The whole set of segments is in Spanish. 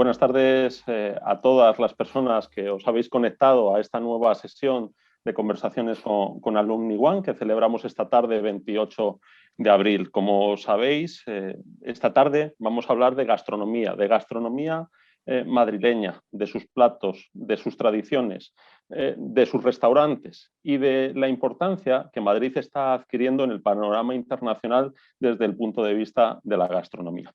Buenas tardes a todas las personas que os habéis conectado a esta nueva sesión de conversaciones con Alumni One que celebramos esta tarde, 28 de abril. Como sabéis, esta tarde vamos a hablar de gastronomía madrileña, de sus platos, de sus tradiciones, de sus restaurantes y de la importancia que Madrid está adquiriendo en el panorama internacional desde el punto de vista de la gastronomía.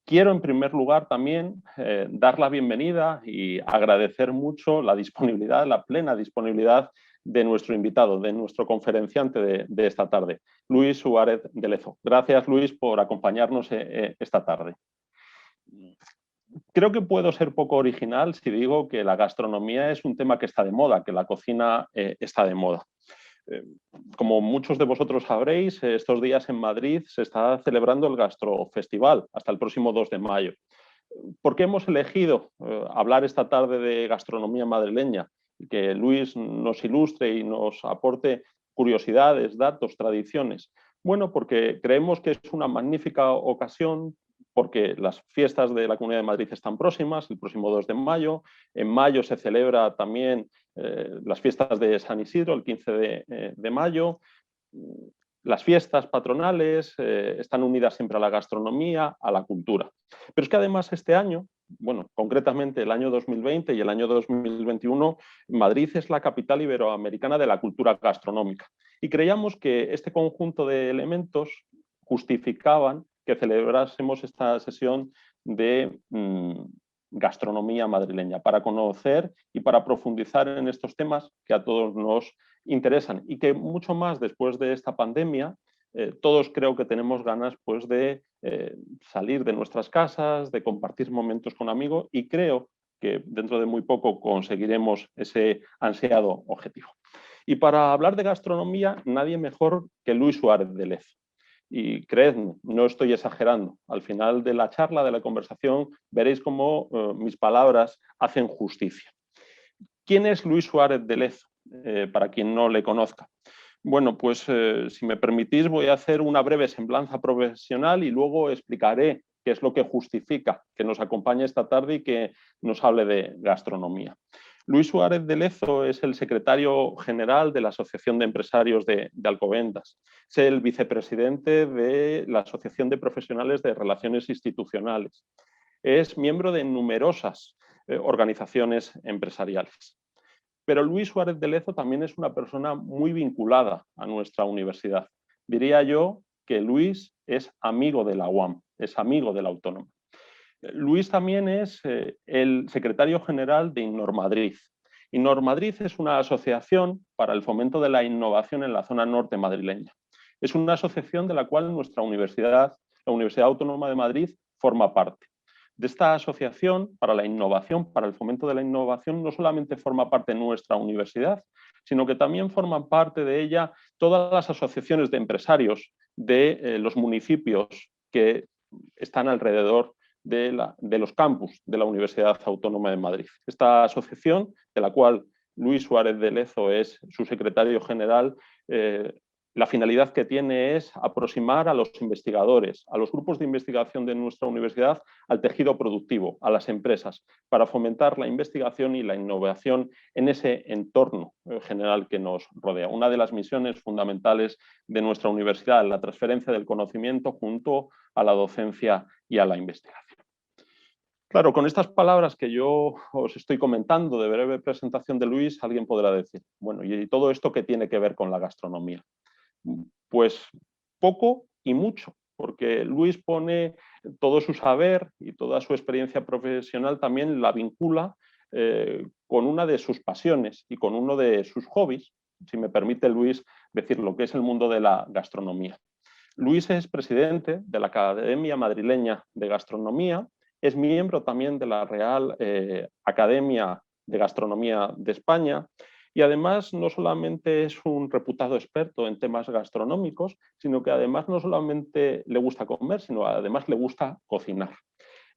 Quiero en primer lugar también dar la bienvenida y agradecer mucho la disponibilidad, la plena disponibilidad de nuestro invitado, de nuestro conferenciante de esta tarde, Luis Suárez de Lezo. Gracias, Luis, por acompañarnos esta tarde. Creo que puedo ser poco original si digo que la gastronomía es un tema que está de moda, que la cocina está de moda. Como muchos de vosotros sabréis, estos días en Madrid se está celebrando el Gastrofestival hasta el próximo 2 de mayo. ¿Por qué hemos elegido hablar esta tarde de gastronomía madrileña? Que Luis nos ilustre y nos aporte curiosidades, datos, tradiciones. Bueno, porque creemos que es una magnífica ocasión, porque las fiestas de la Comunidad de Madrid están próximas, el próximo 2 de mayo. En mayo se celebra también las fiestas de San Isidro, el 15 de mayo. Las fiestas patronales están unidas siempre a la gastronomía, a la cultura. Pero es que además este año, bueno, concretamente el año 2020 y el año 2021, Madrid es la capital iberoamericana de la cultura gastronómica. Y creíamos que este conjunto de elementos justificaban que celebrásemos esta sesión de gastronomía madrileña, para conocer y para profundizar en estos temas que a todos nos interesan y que mucho más después de esta pandemia, todos creo que tenemos ganas pues, de salir de nuestras casas, de compartir momentos con amigos y creo que dentro de muy poco conseguiremos ese ansiado objetivo. Y para hablar de gastronomía, nadie mejor que Luis Suárez de Lezo. Y creedme, no estoy exagerando. Al final de la charla, de la conversación, veréis cómo mis palabras hacen justicia. ¿Quién es Luis Suárez de Lezo? Para quien no le conozca. Bueno, pues si me permitís voy a hacer una breve semblanza profesional y luego explicaré qué es lo que justifica que nos acompañe esta tarde y que nos hable de gastronomía. Luis Suárez de Lezo es el secretario general de la Asociación de Empresarios de Alcobendas. Es el vicepresidente de la Asociación de Profesionales de Relaciones Institucionales. Es miembro de numerosas organizaciones empresariales. Pero Luis Suárez de Lezo también es una persona muy vinculada a nuestra universidad. Diría yo que Luis es amigo de la UAM, es amigo de la Autónoma. Luis también es el secretario general de InnorMadrid. InnorMadrid es una asociación para el fomento de la innovación en la zona norte madrileña. Es una asociación de la cual nuestra universidad, la Universidad Autónoma de Madrid, forma parte. De esta asociación para la innovación, para el fomento de la innovación, no solamente forma parte nuestra universidad, sino que también forman parte de ella todas las asociaciones de empresarios de los municipios que están alrededor de los campus de la Universidad Autónoma de Madrid. Esta asociación, de la cual Luis Suárez de Lezo es su secretario general, la finalidad que tiene es aproximar a los investigadores, a los grupos de investigación de nuestra universidad, al tejido productivo, a las empresas, para fomentar la investigación y la innovación en ese entorno general que nos rodea. Una de las misiones fundamentales de nuestra universidad, la transferencia del conocimiento junto a la docencia y a la investigación. Claro, con estas palabras que yo os estoy comentando de breve presentación de Luis, alguien podrá decir, bueno, ¿y todo esto qué tiene que ver con la gastronomía? Pues poco y mucho, porque Luis pone todo su saber y toda su experiencia profesional también la vincula con una de sus pasiones y con uno de sus hobbies, si me permite Luis decir lo que es el mundo de la gastronomía. Luis es presidente de la Academia Madrileña de Gastronomía, es miembro también de la Real Academia de Gastronomía de España y además no solamente es un reputado experto en temas gastronómicos, sino que además no solamente le gusta comer, sino además le gusta cocinar.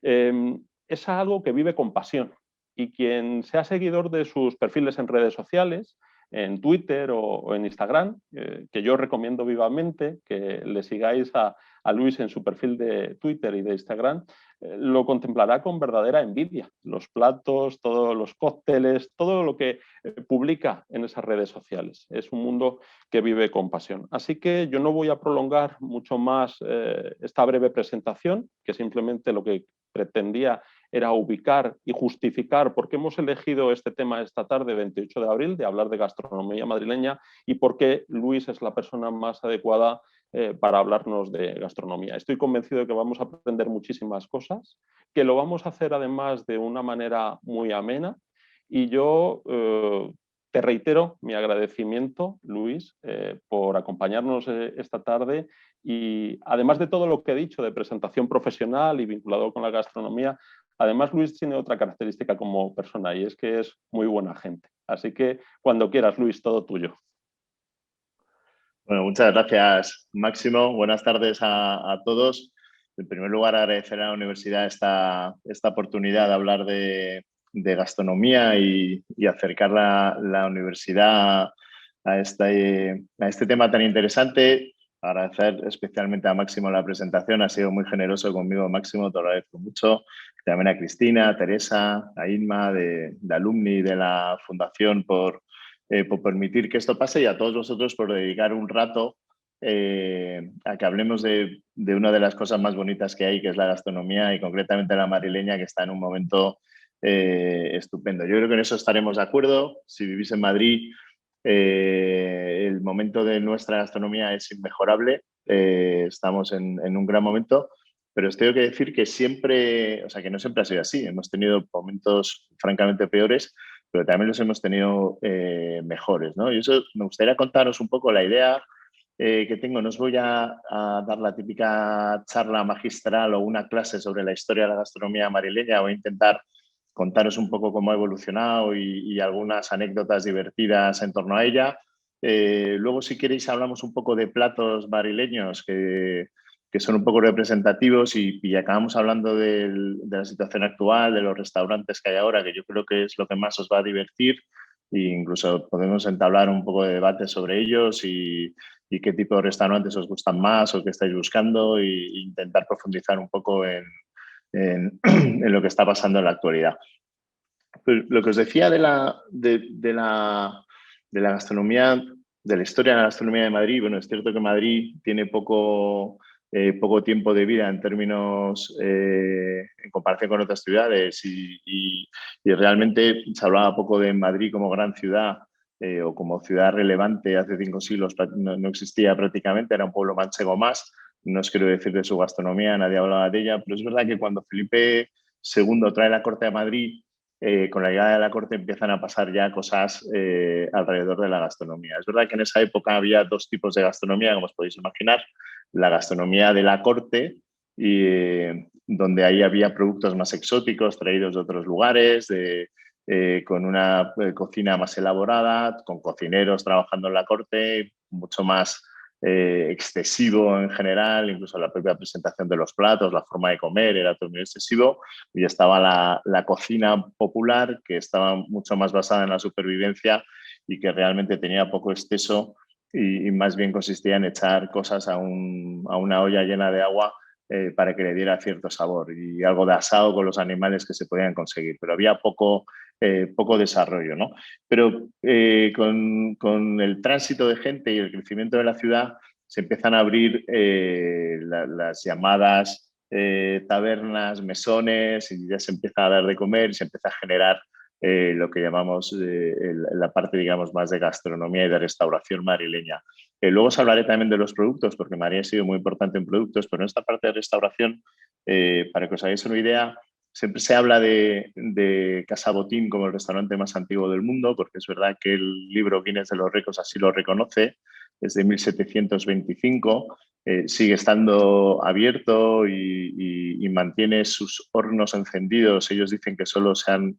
Es algo que vive con pasión y quien sea seguidor de sus perfiles en redes sociales en Twitter o en Instagram, que yo recomiendo vivamente que le sigáis a Luis en su perfil de Twitter y de Instagram, lo contemplará con verdadera envidia. Los platos, todos los cócteles, todo lo que publica en esas redes sociales. Es un mundo que vive con pasión. Así que yo no voy a prolongar mucho más esta breve presentación, que simplemente lo que pretendía era ubicar y justificar por qué hemos elegido este tema esta tarde, 28 de abril, de hablar de gastronomía madrileña y por qué Luis es la persona más adecuada para hablarnos de gastronomía. Estoy convencido de que vamos a aprender muchísimas cosas, que lo vamos a hacer además de una manera muy amena y yo te reitero mi agradecimiento, Luis, por acompañarnos esta tarde y además de todo lo que he dicho de presentación profesional y vinculado con la gastronomía, además Luis tiene otra característica como persona y es que es muy buena gente. Así que cuando quieras, Luis, todo tuyo. Bueno, muchas gracias, Máximo. Buenas tardes a todos. En primer lugar, agradecer a la universidad esta oportunidad de hablar de gastronomía y acercar la universidad a este tema tan interesante. Agradecer especialmente a Máximo la presentación. Ha sido muy generoso conmigo, Máximo, te lo agradezco mucho. También a Cristina, a Teresa, a Inma de Alumni de la Fundación por permitir que esto pase y a todos vosotros por dedicar un rato a que hablemos de una de las cosas más bonitas que hay, que es la gastronomía y concretamente la madrileña, que está en un momento estupendo. Yo creo que en eso estaremos de acuerdo. Si vivís en Madrid, el momento de nuestra gastronomía es inmejorable. Estamos en un gran momento, pero os tengo que decir que siempre, o sea, que no siempre ha sido así. Hemos tenido momentos francamente peores, pero también los hemos tenido mejores, ¿no? Y eso me gustaría contaros un poco la idea que tengo. No os voy a dar la típica charla magistral o una clase sobre la historia de la gastronomía madrileña. Voy a intentar contaros un poco cómo ha evolucionado y algunas anécdotas divertidas en torno a ella. Luego, si queréis, hablamos un poco de platos madrileños que son un poco representativos y acabamos hablando de la situación actual, de los restaurantes que hay ahora, que yo creo que es lo que más os va a divertir e incluso podemos entablar un poco de debate sobre ellos y qué tipo de restaurantes os gustan más o qué estáis buscando e intentar profundizar un poco en lo que está pasando en la actualidad. Pues lo que os decía de la gastronomía, de la historia de la gastronomía de Madrid, bueno, es cierto que Madrid tiene poco tiempo de vida en términos, en comparación con otras ciudades y realmente se hablaba poco de Madrid como gran ciudad o como ciudad relevante hace 5 siglos, no existía prácticamente, era un pueblo manchego más. No os quiero decir de su gastronomía, nadie hablaba de ella, pero es verdad que cuando Felipe II trae la corte a Madrid, con la llegada de la corte empiezan a pasar ya cosas alrededor de la gastronomía. Es verdad que en esa época había 2 tipos de gastronomía, como os podéis imaginar. La gastronomía de la corte, donde ahí había productos más exóticos traídos de otros lugares, con una cocina más elaborada, con cocineros trabajando en la corte, mucho más excesivo en general, incluso la propia presentación de los platos, la forma de comer era todo muy excesivo, y estaba la cocina popular, que estaba mucho más basada en la supervivencia y que realmente tenía poco exceso y más bien consistía en echar cosas a una olla llena de agua para que le diera cierto sabor y algo de asado con los animales que se podían conseguir, pero había poco desarrollo, ¿no? Pero con el tránsito de gente y el crecimiento de la ciudad se empiezan a abrir las llamadas tabernas, mesones, y ya se empieza a dar de comer y se empieza a generar lo que llamamos la parte, digamos, más de gastronomía y de restauración madrileña. Luego os hablaré también de los productos, porque Madrid ha sido muy importante en productos, pero en esta parte de restauración, para que os hagáis una idea, siempre se habla de Casa Botín como el restaurante más antiguo del mundo, porque es verdad que el libro Guinness de los Récords así lo reconoce, es de 1725, sigue estando abierto y mantiene sus hornos encendidos. Ellos dicen que solo se han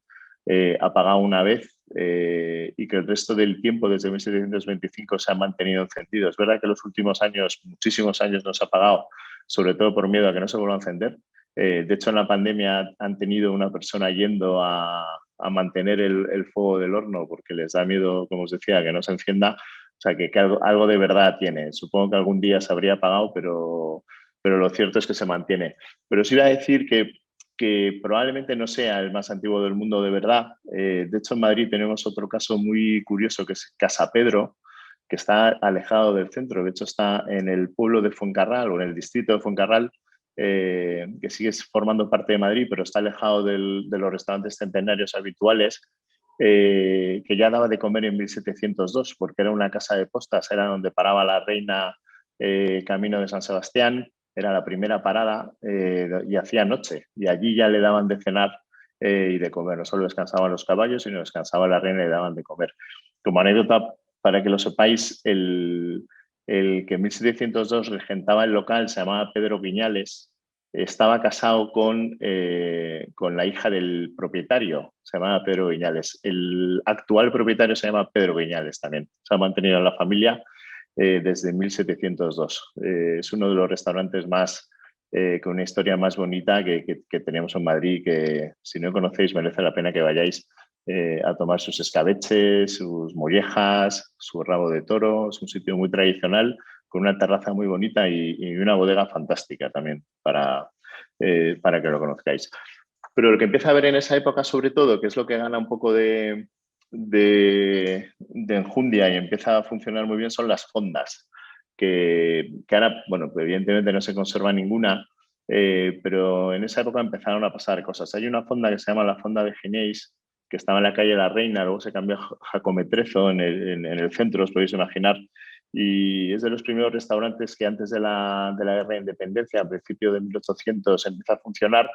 apagado una vez y que el resto del tiempo, desde 1725, se han mantenido encendidos. Es verdad que en los últimos años, muchísimos años, no se ha apagado, sobre todo por miedo a que no se vuelva a encender. De hecho, en la pandemia han tenido una persona yendo a mantener el fuego del horno porque les da miedo, como os decía, que no se encienda. O sea, que algo de verdad tiene. Supongo que algún día se habría apagado, pero lo cierto es que se mantiene. Pero os iba a decir que probablemente no sea el más antiguo del mundo de verdad. De hecho, en Madrid tenemos otro caso muy curioso que es Casa Pedro, que está alejado del centro. De hecho, está en el pueblo de Fuencarral o en el distrito de Fuencarral, que sigue formando parte de Madrid, pero está alejado de los restaurantes centenarios habituales, que ya daba de comer en 1702, porque era una casa de postas, era donde paraba la reina camino de San Sebastián, era la primera parada y hacía noche, y allí ya le daban de cenar y de comer. No solo descansaban los caballos, sino descansaba la reina y le daban de comer. Como anécdota, para que lo sepáis, el que en 1702 regentaba el local se llamaba Pedro Viñales, estaba casado con la hija del propietario, se llamaba Pedro Viñales. El actual propietario se llama Pedro Viñales también. Se ha mantenido en la familia desde 1702. Es uno de los restaurantes más con una historia más bonita que tenemos en Madrid, que si no conocéis merece la pena que vayáis a tomar sus escabeches, sus mollejas, su rabo de toro. Es un sitio muy tradicional con una terraza muy bonita y una bodega fantástica también para que lo conozcáis. Pero lo que empieza a ver en esa época, sobre todo, que es lo que gana un poco de enjundia y empieza a funcionar muy bien, son las fondas, que ahora, bueno, evidentemente no se conserva ninguna, pero en esa época empezaron a pasar cosas. Hay una fonda que se llama la Fonda de Genéis, que estaba en la calle La Reina, luego se cambió a Jacometrezo en el centro, os podéis imaginar, y es de los primeros restaurantes que antes de la Guerra de Independencia, a principios de 1800, empieza a funcionar.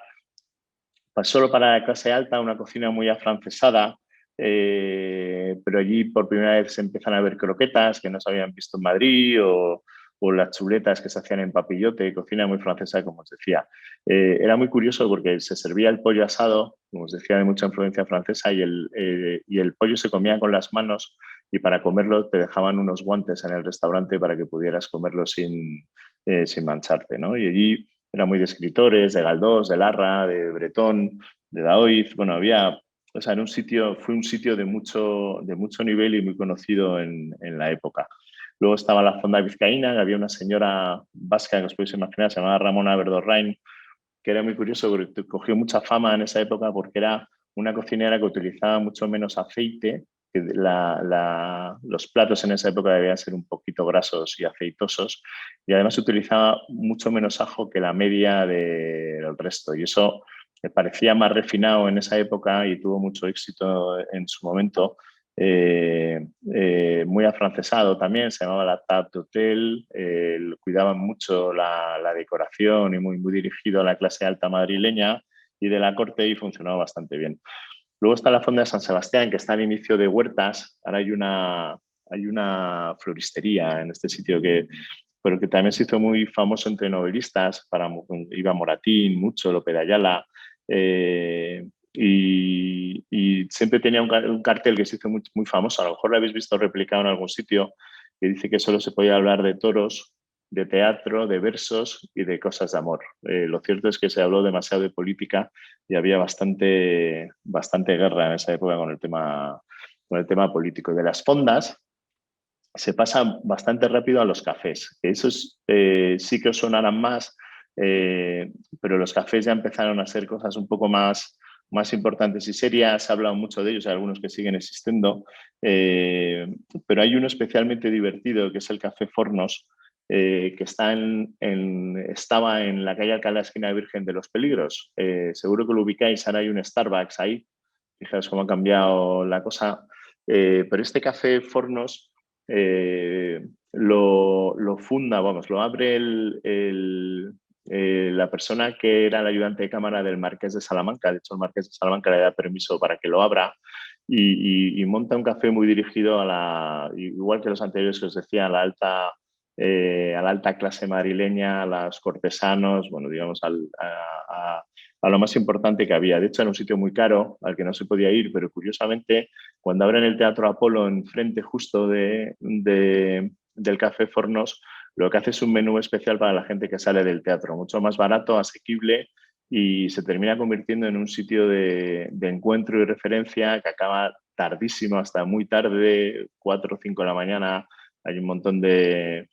Solo para la clase alta, una cocina muy afrancesada, pero allí por primera vez se empiezan a ver croquetas que no se habían visto en Madrid o las chuletas que se hacían en papillote, cocina muy francesa, como os decía. Era muy curioso porque se servía el pollo asado, como os decía, de mucha influencia francesa, y el pollo se comía con las manos, y para comerlo te dejaban unos guantes en el restaurante para que pudieras comerlo sin mancharte, ¿no? Y allí era muy de escritores, de Galdós, de Larra, de Bretón, de Daoiz. Bueno, o sea, fue un sitio de mucho nivel y muy conocido en la época. Luego estaba la Fonda Vizcaína, que había una señora vasca que os podéis imaginar, se llamaba Ramona Verdorrain, que era muy curioso porque cogió mucha fama en esa época porque era una cocinera que utilizaba mucho menos aceite. Que los platos en esa época debían ser un poquito grasos y aceitosos, y además utilizaba mucho menos ajo que la media del resto, y eso me parecía más refinado en esa época y tuvo mucho éxito en su momento. Muy afrancesado también, se llamaba la Table d'Hotel, cuidaban mucho la decoración y muy dirigido a la clase alta madrileña y de la corte, y funcionaba bastante bien. Luego está la Fonda de San Sebastián, que está al inicio de Huertas. Ahora hay una floristería en este sitio pero que también se hizo muy famoso entre novelistas. Iba Moratín, mucho, Lope de Ayala. Y siempre tenía un cartel que se hizo muy famoso. A lo mejor lo habéis visto replicado en algún sitio, que dice que solo se podía hablar de toros, de teatro, de versos y de cosas de amor. Lo cierto es que se habló demasiado de política y había bastante guerra en esa época con el tema político. Y de las fondas se pasa bastante rápido a los cafés, que esos sí que os sonarán más, pero los cafés ya empezaron a ser cosas un poco más importantes y serias. Se ha hablado mucho de ellos, hay algunos que siguen existiendo, pero hay uno especialmente divertido que es el Café Fornos, que estaba en la calle Alcalá, esquina de Virgen de los Peligros. Seguro que lo ubicáis, ahora hay un Starbucks ahí. Fijaos cómo ha cambiado la cosa. Pero este Café Fornos lo funda, lo abre la persona que era el ayudante de cámara del Marqués de Salamanca. De hecho, el Marqués de Salamanca le da permiso para que lo abra, y monta un café muy dirigido igual que los anteriores que os decía, a la alta clase madrileña, a los cortesanos, bueno, digamos, a lo más importante que había. De hecho, era un sitio muy caro al que no se podía ir, pero curiosamente, cuando abren el Teatro Apolo enfrente justo del Café Fornos, lo que hace es un menú especial para la gente que sale del teatro, mucho más barato, asequible, y se termina convirtiendo en un sitio de encuentro y referencia que acaba tardísimo, hasta muy tarde, 4 o 5 de la mañana. Hay un montón de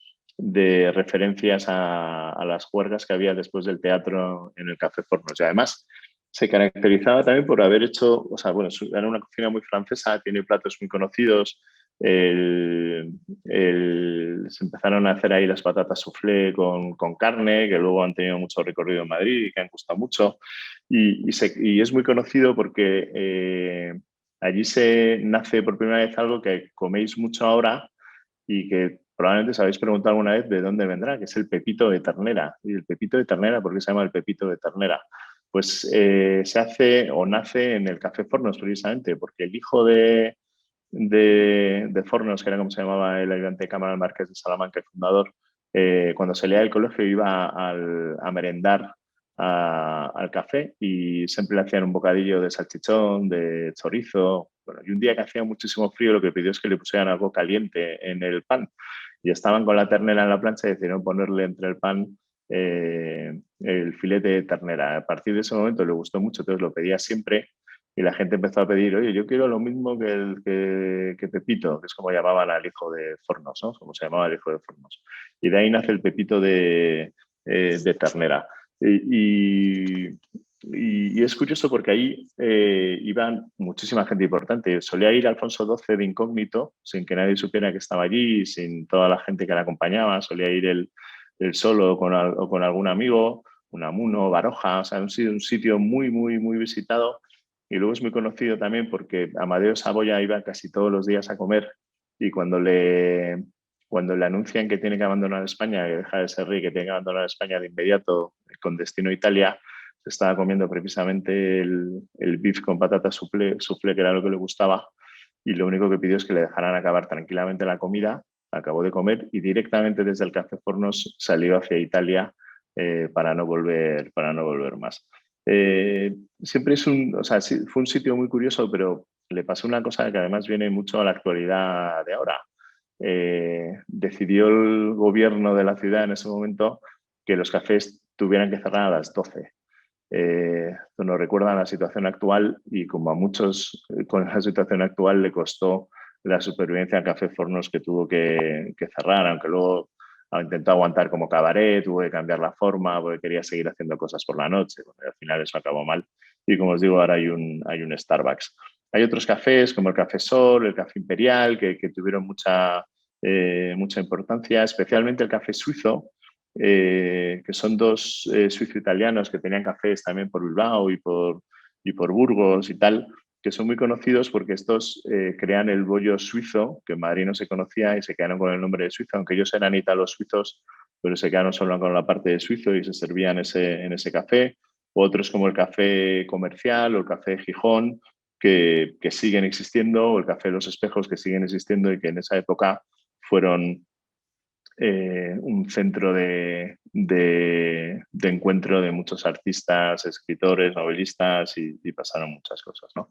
referencias a las juergas que había después del teatro en el Café Fornos. Y además se caracterizaba también por haber hecho, o sea, bueno, era una cocina muy francesa, tiene platos muy conocidos. Se empezaron a hacer ahí las patatas soufflé con carne, que luego han tenido mucho recorrido en Madrid y que han gustado mucho. Y es muy conocido porque allí se nace por primera vez algo que coméis mucho ahora y que probablemente os habéis preguntado alguna vez de dónde vendrá, que es el pepito de ternera. ¿Y el pepito de ternera? ¿Por qué se llama el pepito de ternera? Pues se hace o nace en el Café Fornos precisamente, porque el hijo de Fornos, que era como se llamaba el ayudante de cámara, el marqués de Salamanca, el fundador, cuando salía del colegio iba a merendar al café y siempre le hacían un bocadillo de salchichón, de chorizo. Bueno, y un día que hacía muchísimo frío, lo que pidió es que le pusieran algo caliente en el pan. Y estaban con la ternera en la plancha y decidieron ponerle entre el pan el filete de ternera. A partir de ese momento le gustó mucho, entonces lo pedía siempre y la gente empezó a pedir, oye, yo quiero lo mismo que Pepito, que es como llamaban al hijo de Fornos, ¿no? Como se llamaba el hijo de Fornos. Y de ahí nace el Pepito de ternera. Y es curioso porque ahí iban muchísima gente importante. Solía ir Alfonso XII de incógnito, sin que nadie supiera que estaba allí, sin toda la gente que le acompañaba. Solía ir él solo o con algún amigo, Unamuno, Baroja. O sea, ha sido un sitio muy, muy, muy visitado. Y luego es muy conocido también porque Amadeo Saboya iba casi todos los días a comer y cuando le anuncian que tiene que abandonar España, que deja de ser rey, que tiene que abandonar España de inmediato con destino a Italia, se estaba comiendo precisamente el beef con patatas soufflé, que era lo que le gustaba, y lo único que pidió es que le dejaran acabar tranquilamente la comida, acabó de comer y directamente desde el Café Fornos salió hacia Italia para no volver más. Siempre o sea, sí, fue un sitio muy curioso, pero le pasó una cosa que además viene mucho a la actualidad de ahora. Decidió el gobierno de la ciudad en ese momento que los cafés tuvieran que cerrar a las 12. Nos recuerda a la situación actual y como a muchos con la situación actual le costó la supervivencia a Café Fornos que tuvo que cerrar, aunque luego intentó aguantar como cabaret, tuvo que cambiar la forma porque quería seguir haciendo cosas por la noche. Bueno, al final eso acabó mal y como os digo, ahora hay un Starbucks. Hay otros cafés como el Café Sol, el Café Imperial, que tuvieron mucha importancia, especialmente el Café Suizo, que son dos suizo-italianos que tenían cafés también por Bilbao y por Burgos y tal, que son muy conocidos porque estos crean el bollo suizo, que en Madrid no se conocía y se quedaron con el nombre de suizo, aunque ellos eran italo-suizos, pero se quedaron solo con la parte de suizo y se servían en ese café. Otros como el café comercial o el café Gijón, que siguen existiendo, o el café Los Espejos, que siguen existiendo y que en esa época fueron un centro de encuentro de muchos artistas, escritores, novelistas y pasaron muchas cosas, ¿no?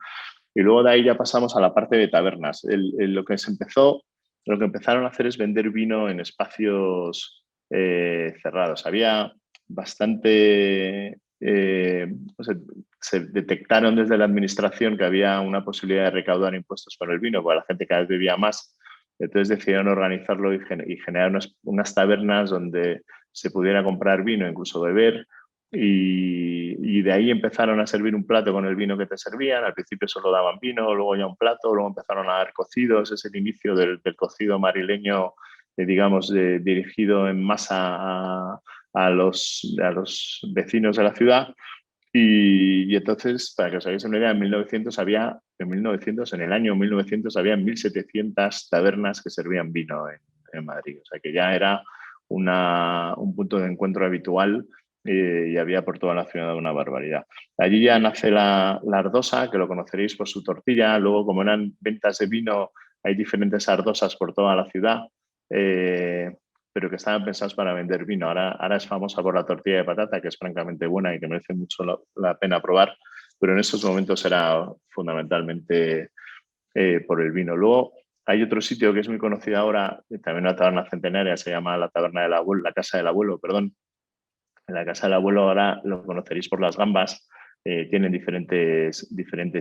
Y luego de ahí ya pasamos a la parte de tabernas. Lo que empezaron a hacer es vender vino en espacios cerrados. Había bastante... o sea, se detectaron desde la administración que había una posibilidad de recaudar impuestos por el vino, porque la gente cada vez bebía más. Entonces decidieron organizarlo y generar unas tabernas donde se pudiera comprar vino, incluso beber, y de ahí empezaron a servir un plato con el vino que te servían. Al principio solo daban vino, luego ya un plato, luego empezaron a dar cocidos. Es el inicio del cocido madrileño, digamos, dirigido en masa a los vecinos de la ciudad. Y entonces, para que os hagáis una idea, en el año 1900 había 1.700 tabernas que servían vino en Madrid. O sea que ya era un punto de encuentro habitual y había por toda la ciudad una barbaridad. Allí ya nace la ardosa, que lo conoceréis por su tortilla. Luego, como eran ventas de vino, hay diferentes ardosas por toda la ciudad. Pero que estaban pensados para vender vino. Ahora es famosa por la tortilla de patata, que es francamente buena y que merece mucho la pena probar, pero en esos momentos era fundamentalmente por el vino. Luego hay otro sitio que es muy conocido ahora, también una taberna centenaria, se llama la Taberna del Abuelo, la Casa del Abuelo, perdón, En la casa del abuelo ahora lo conoceréis por las gambas. Tienen diferentes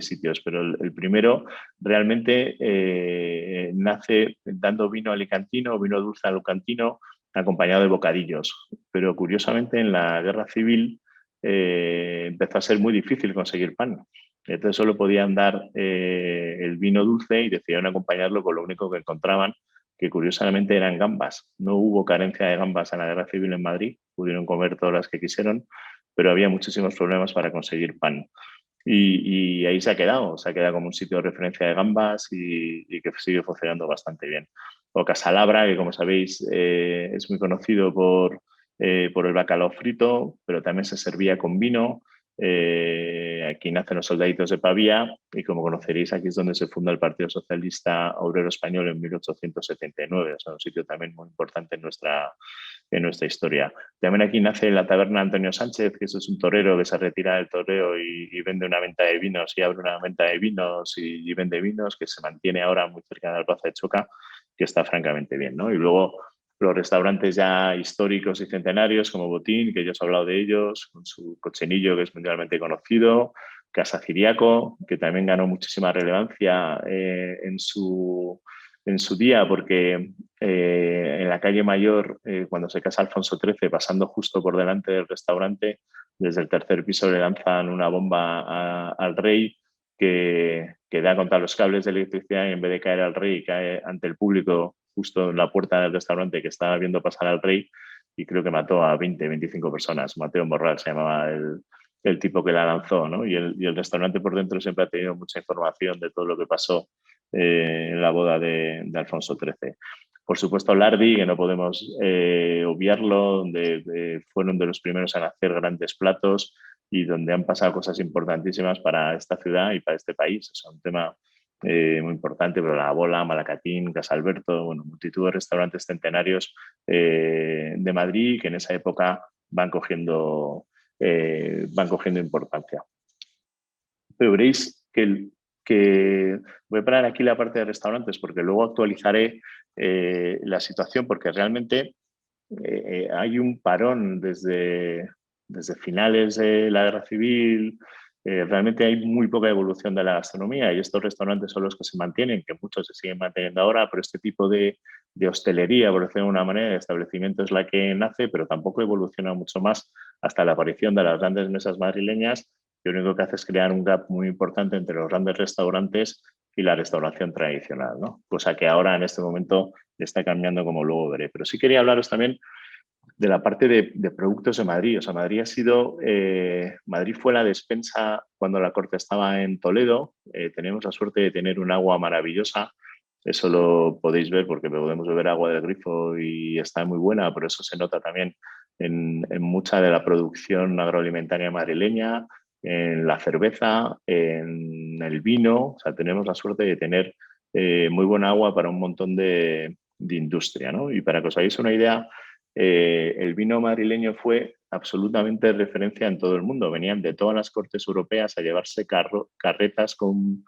sitios, pero el primero realmente nace dando vino alicantino, vino dulce alicantino, acompañado de bocadillos. Pero curiosamente en la guerra civil empezó a ser muy difícil conseguir pan. Entonces solo podían dar el vino dulce y decidieron acompañarlo con lo único que encontraban, que curiosamente eran gambas. No hubo carencia de gambas en la guerra civil en Madrid, pudieron comer todas las que quisieron, pero había muchísimos problemas para conseguir pan. Y ahí se ha quedado como un sitio de referencia de gambas y que sigue funcionando bastante bien. O Casalabra, que como sabéis es muy conocido por el bacalao frito, pero también se servía con vino. Aquí nacen los soldaditos de Pavía y como conoceréis aquí es donde se funda el Partido Socialista Obrero Español en 1879, o sea, un sitio también muy importante en nuestra historia. También aquí nace la taberna Antonio Sánchez, que eso es un torero que se retira del toreo y vende una venta de vinos y abre una venta de vinos y vende vinos, que se mantiene ahora muy cerca de la Plaza de Choca, que está francamente bien, ¿no? Y luego los restaurantes ya históricos y centenarios como Botín, que ya os he hablado de ellos, con su cochinillo que es mundialmente conocido, Casa Ciriaco, que también ganó muchísima relevancia en su día, porque en la calle Mayor, cuando se casa Alfonso XIII, pasando justo por delante del restaurante, desde el tercer piso le lanzan una bomba al rey que da contra los cables de electricidad y en vez de caer al rey, cae ante el público justo en la puerta del restaurante que estaba viendo pasar al rey y creo que mató a 20, 25 personas. Mateo Morral se llamaba el tipo que la lanzó, ¿no? Y el restaurante por dentro siempre ha tenido mucha información de todo lo que pasó en la boda de Alfonso XIII. Por supuesto, Lardi, que no podemos obviarlo, donde fueron de los primeros en hacer grandes platos y donde han pasado cosas importantísimas para esta ciudad y para este país. Es un tema muy importante, pero La Bola, Malacatín, Casa Alberto, bueno, multitud de restaurantes centenarios de Madrid que en esa época van cogiendo importancia. Pero veréis que voy a parar aquí la parte de restaurantes porque luego actualizaré la situación porque realmente hay un parón desde finales de la guerra civil. Realmente hay muy poca evolución de la gastronomía y estos restaurantes son los que se mantienen, que muchos se siguen manteniendo ahora, pero este tipo de hostelería, por decirlo de una manera, de establecimiento es la que nace, pero tampoco evoluciona mucho más hasta la aparición de las grandes mesas madrileñas, que lo único que hace es crear un gap muy importante entre los grandes restaurantes y la restauración tradicional, ¿no? Cosa que ahora en este momento está cambiando, como luego veré. Pero sí quería hablaros también de la parte de productos de Madrid. O sea, Madrid Madrid fue la despensa cuando la corte estaba en Toledo. Tenemos la suerte de tener un agua maravillosa. Eso lo podéis ver porque podemos beber agua del grifo y está muy buena, pero eso se nota también en mucha de la producción agroalimentaria madrileña, en la cerveza, en el vino. O sea, tenemos la suerte de tener muy buena agua para un montón de industria, ¿no? Y para que os hagáis una idea, el vino madrileño fue absolutamente referencia en todo el mundo. Venían de todas las cortes europeas a llevarse carretas con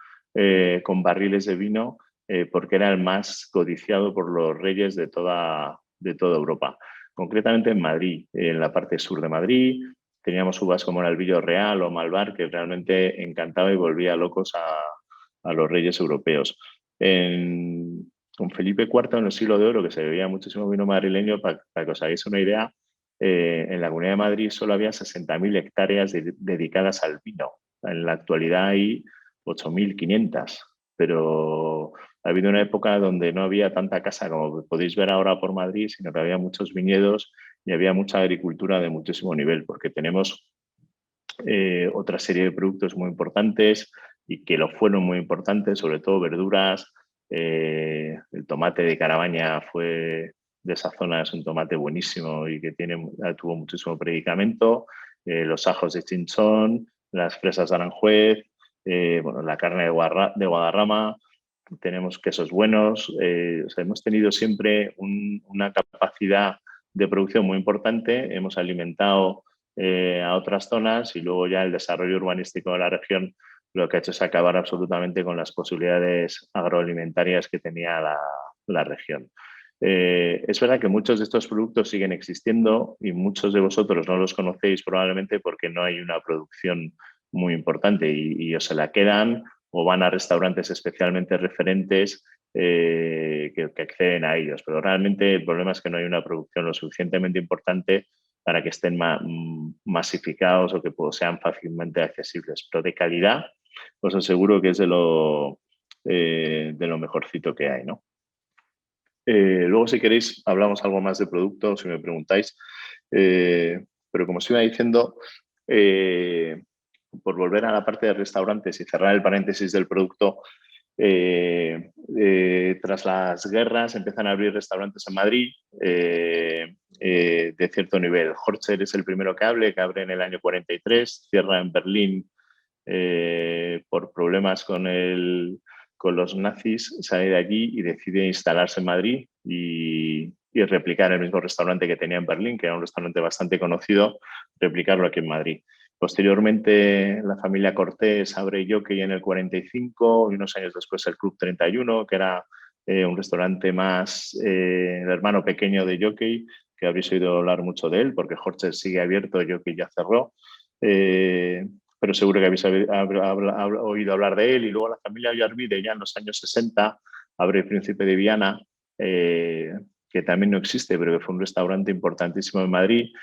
barriles de vino porque era el más codiciado por los reyes de toda Europa. Concretamente en Madrid, en la parte sur de Madrid, teníamos uvas como el Albillo Real o Malvar que realmente encantaba y volvía locos a los reyes europeos. Con Felipe IV en el siglo de oro, que se bebía muchísimo vino madrileño, para que os hagáis una idea, en la Comunidad de Madrid solo había 60.000 hectáreas dedicadas al vino. En la actualidad hay 8.500, pero ha habido una época donde no había tanta casa como podéis ver ahora por Madrid, sino que había muchos viñedos y había mucha agricultura de muchísimo nivel, porque tenemos otra serie de productos muy importantes y que lo fueron muy importantes, sobre todo verduras. El tomate de Carabaña fue de esa zona, es un tomate buenísimo y que tuvo muchísimo predicamento. Los ajos de Chinchón, las fresas de Aranjuez, bueno, la carne de Guadarrama, tenemos quesos buenos. O sea, hemos tenido siempre una capacidad de producción muy importante. Hemos alimentado a otras zonas y luego ya el desarrollo urbanístico de la región lo que ha hecho es acabar absolutamente con las posibilidades agroalimentarias que tenía la región. Es verdad que muchos de estos productos siguen existiendo y muchos de vosotros no los conocéis probablemente porque no hay una producción muy importante y o se la quedan o van a restaurantes especialmente referentes que acceden a ellos. Pero realmente el problema es que no hay una producción lo suficientemente importante para que estén masificados o que sean fácilmente accesibles. Pero de calidad, os aseguro que es de lo mejorcito que hay, ¿no? Luego, si queréis, hablamos algo más de producto, si me preguntáis. Pero como os iba diciendo, por volver a la parte de restaurantes y cerrar el paréntesis del producto, tras las guerras empiezan a abrir restaurantes en Madrid de cierto nivel. Horcher es el primero que abre en el año 43, cierra en Berlín por problemas con los nazis, sale de allí y decide instalarse en Madrid y replicar el mismo restaurante que tenía en Berlín, que era un restaurante bastante conocido, replicarlo aquí en Madrid. Posteriormente, la familia Cortés abre Jockey en el 45 y unos años después el Club 31, que era un restaurante más, el hermano pequeño de Jockey, que habréis oído hablar mucho de él, porque Horcher sigue abierto, Jockey ya cerró. Pero seguro que habéis oído hablar de él. Y luego la familia Ollarvide, ya en los años 60, abre el Príncipe de Viana, que también no existe, pero que fue un restaurante importantísimo en Madrid.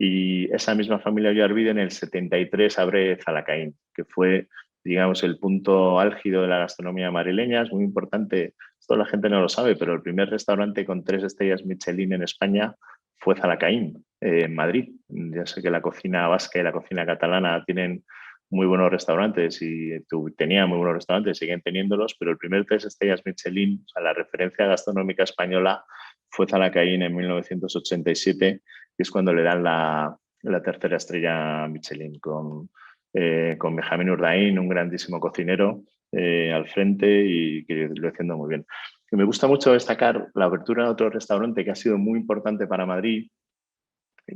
Y esa misma familia Ollarvide en el 73 abre Zalacaín, que fue, digamos, el punto álgido de la gastronomía madrileña. Es muy importante, esto la gente no lo sabe, pero el primer restaurante con 3 estrellas Michelin en España fue Zalacaín, en Madrid. Ya sé que la cocina vasca y la cocina catalana tienen muy buenos restaurantes y tenía muy buenos restaurantes, siguen teniéndolos, pero el primer 3 estrellas Michelin, o sea, la referencia gastronómica española, fue Zalacaín en 1987, que es cuando le dan la tercera estrella Michelin con Benjamín Urdaín, un grandísimo cocinero al frente y que lo haciendo muy bien. Y me gusta mucho destacar la apertura de otro restaurante que ha sido muy importante para Madrid,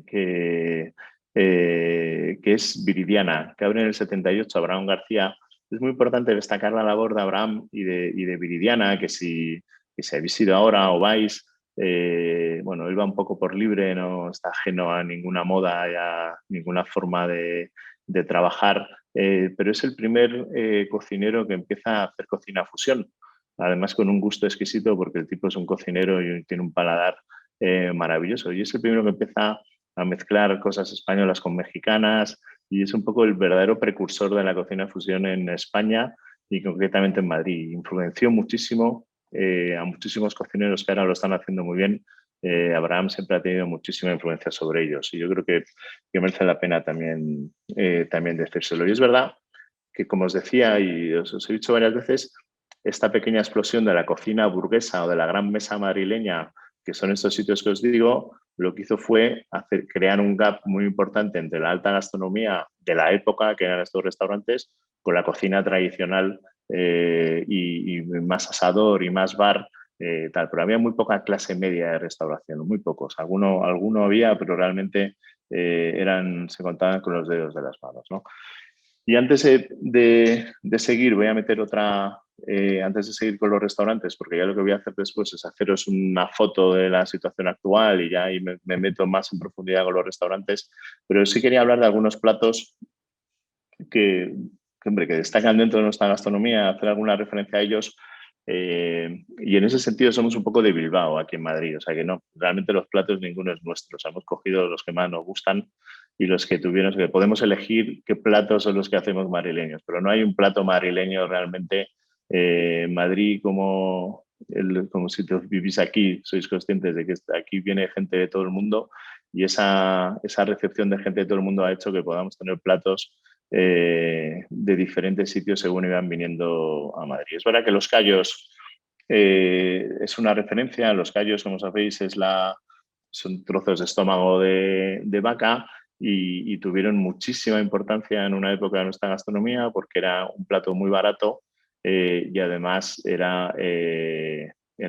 que es Viridiana, que abre en el 78, Abraham García. Es muy importante destacar la labor de Abraham y de Viridiana, que si habéis ido ahora o vais, bueno, él va un poco por libre, no está ajeno a ninguna moda y a ninguna forma de trabajar, pero es el primer cocinero que empieza a hacer cocina fusión, además con un gusto exquisito porque el tipo es un cocinero y tiene un paladar maravilloso, y es el primero que empieza a mezclar cosas españolas con mexicanas y es un poco el verdadero precursor de la cocina fusión en España y concretamente en Madrid. Influenció muchísimo a muchísimos cocineros que ahora lo están haciendo muy bien. Abraham siempre ha tenido muchísima influencia sobre ellos y yo creo que merece la pena también decírselo. Y es verdad que, como os decía y os he dicho varias veces, esta pequeña explosión de la cocina burguesa o de la gran mesa madrileña, que son estos sitios que os digo, lo que hizo fue crear un gap muy importante entre la alta gastronomía de la época, que eran estos restaurantes, con la cocina tradicional y más asador y más bar, tal. Pero había muy poca clase media de restauración, muy pocos. Alguno había, pero realmente se contaban con los dedos de las manos, ¿no? Y antes de seguir, voy a meter otra, antes de seguir con los restaurantes, porque ya lo que voy a hacer después es haceros una foto de la situación actual y ya ahí me meto más en profundidad con los restaurantes, pero sí quería hablar de algunos platos hombre, que destacan dentro de nuestra gastronomía, hacer alguna referencia a ellos. Y en ese sentido somos un poco de Bilbao aquí en Madrid, o sea que no, realmente los platos ninguno es nuestro, o sea, hemos cogido los que más nos gustan y los que tuvieron, que podemos elegir qué platos son los que hacemos madrileños, pero no hay un plato madrileño realmente. Madrid, como si vivís aquí, sois conscientes de que aquí viene gente de todo el mundo y esa recepción de gente de todo el mundo ha hecho que podamos tener platos de diferentes sitios según iban viniendo a Madrid. Es verdad que Los Cayos es una referencia. Los Cayos, como sabéis, son trozos de estómago de vaca y tuvieron muchísima importancia en una época de nuestra gastronomía porque era un plato muy barato y además era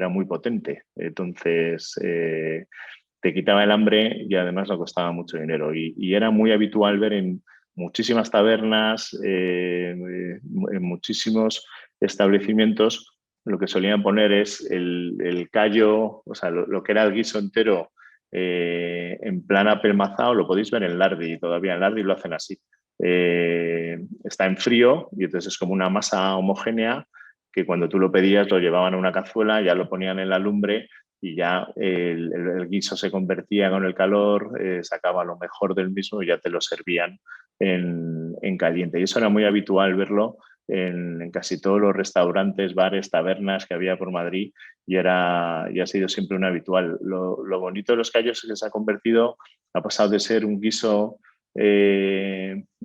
muy potente. Entonces, te quitaba el hambre y además no costaba mucho dinero. Y era muy habitual ver en muchísimas tabernas, en muchísimos establecimientos, lo que solían poner es el callo, o sea, lo que era el guiso entero en plan apelmazado, lo podéis ver en Lardi, todavía en Lardi lo hacen así. Está en frío y entonces es como una masa homogénea que cuando tú lo pedías lo llevaban a una cazuela, ya lo ponían en la lumbre y ya el guiso se convertía con el calor, sacaba lo mejor del mismo y ya te lo servían en caliente. Y eso era muy habitual verlo en casi todos los restaurantes, bares, tabernas que había por Madrid y ha sido siempre un habitual. Lo bonito de los callos es que se ha convertido, ha pasado de ser un guiso,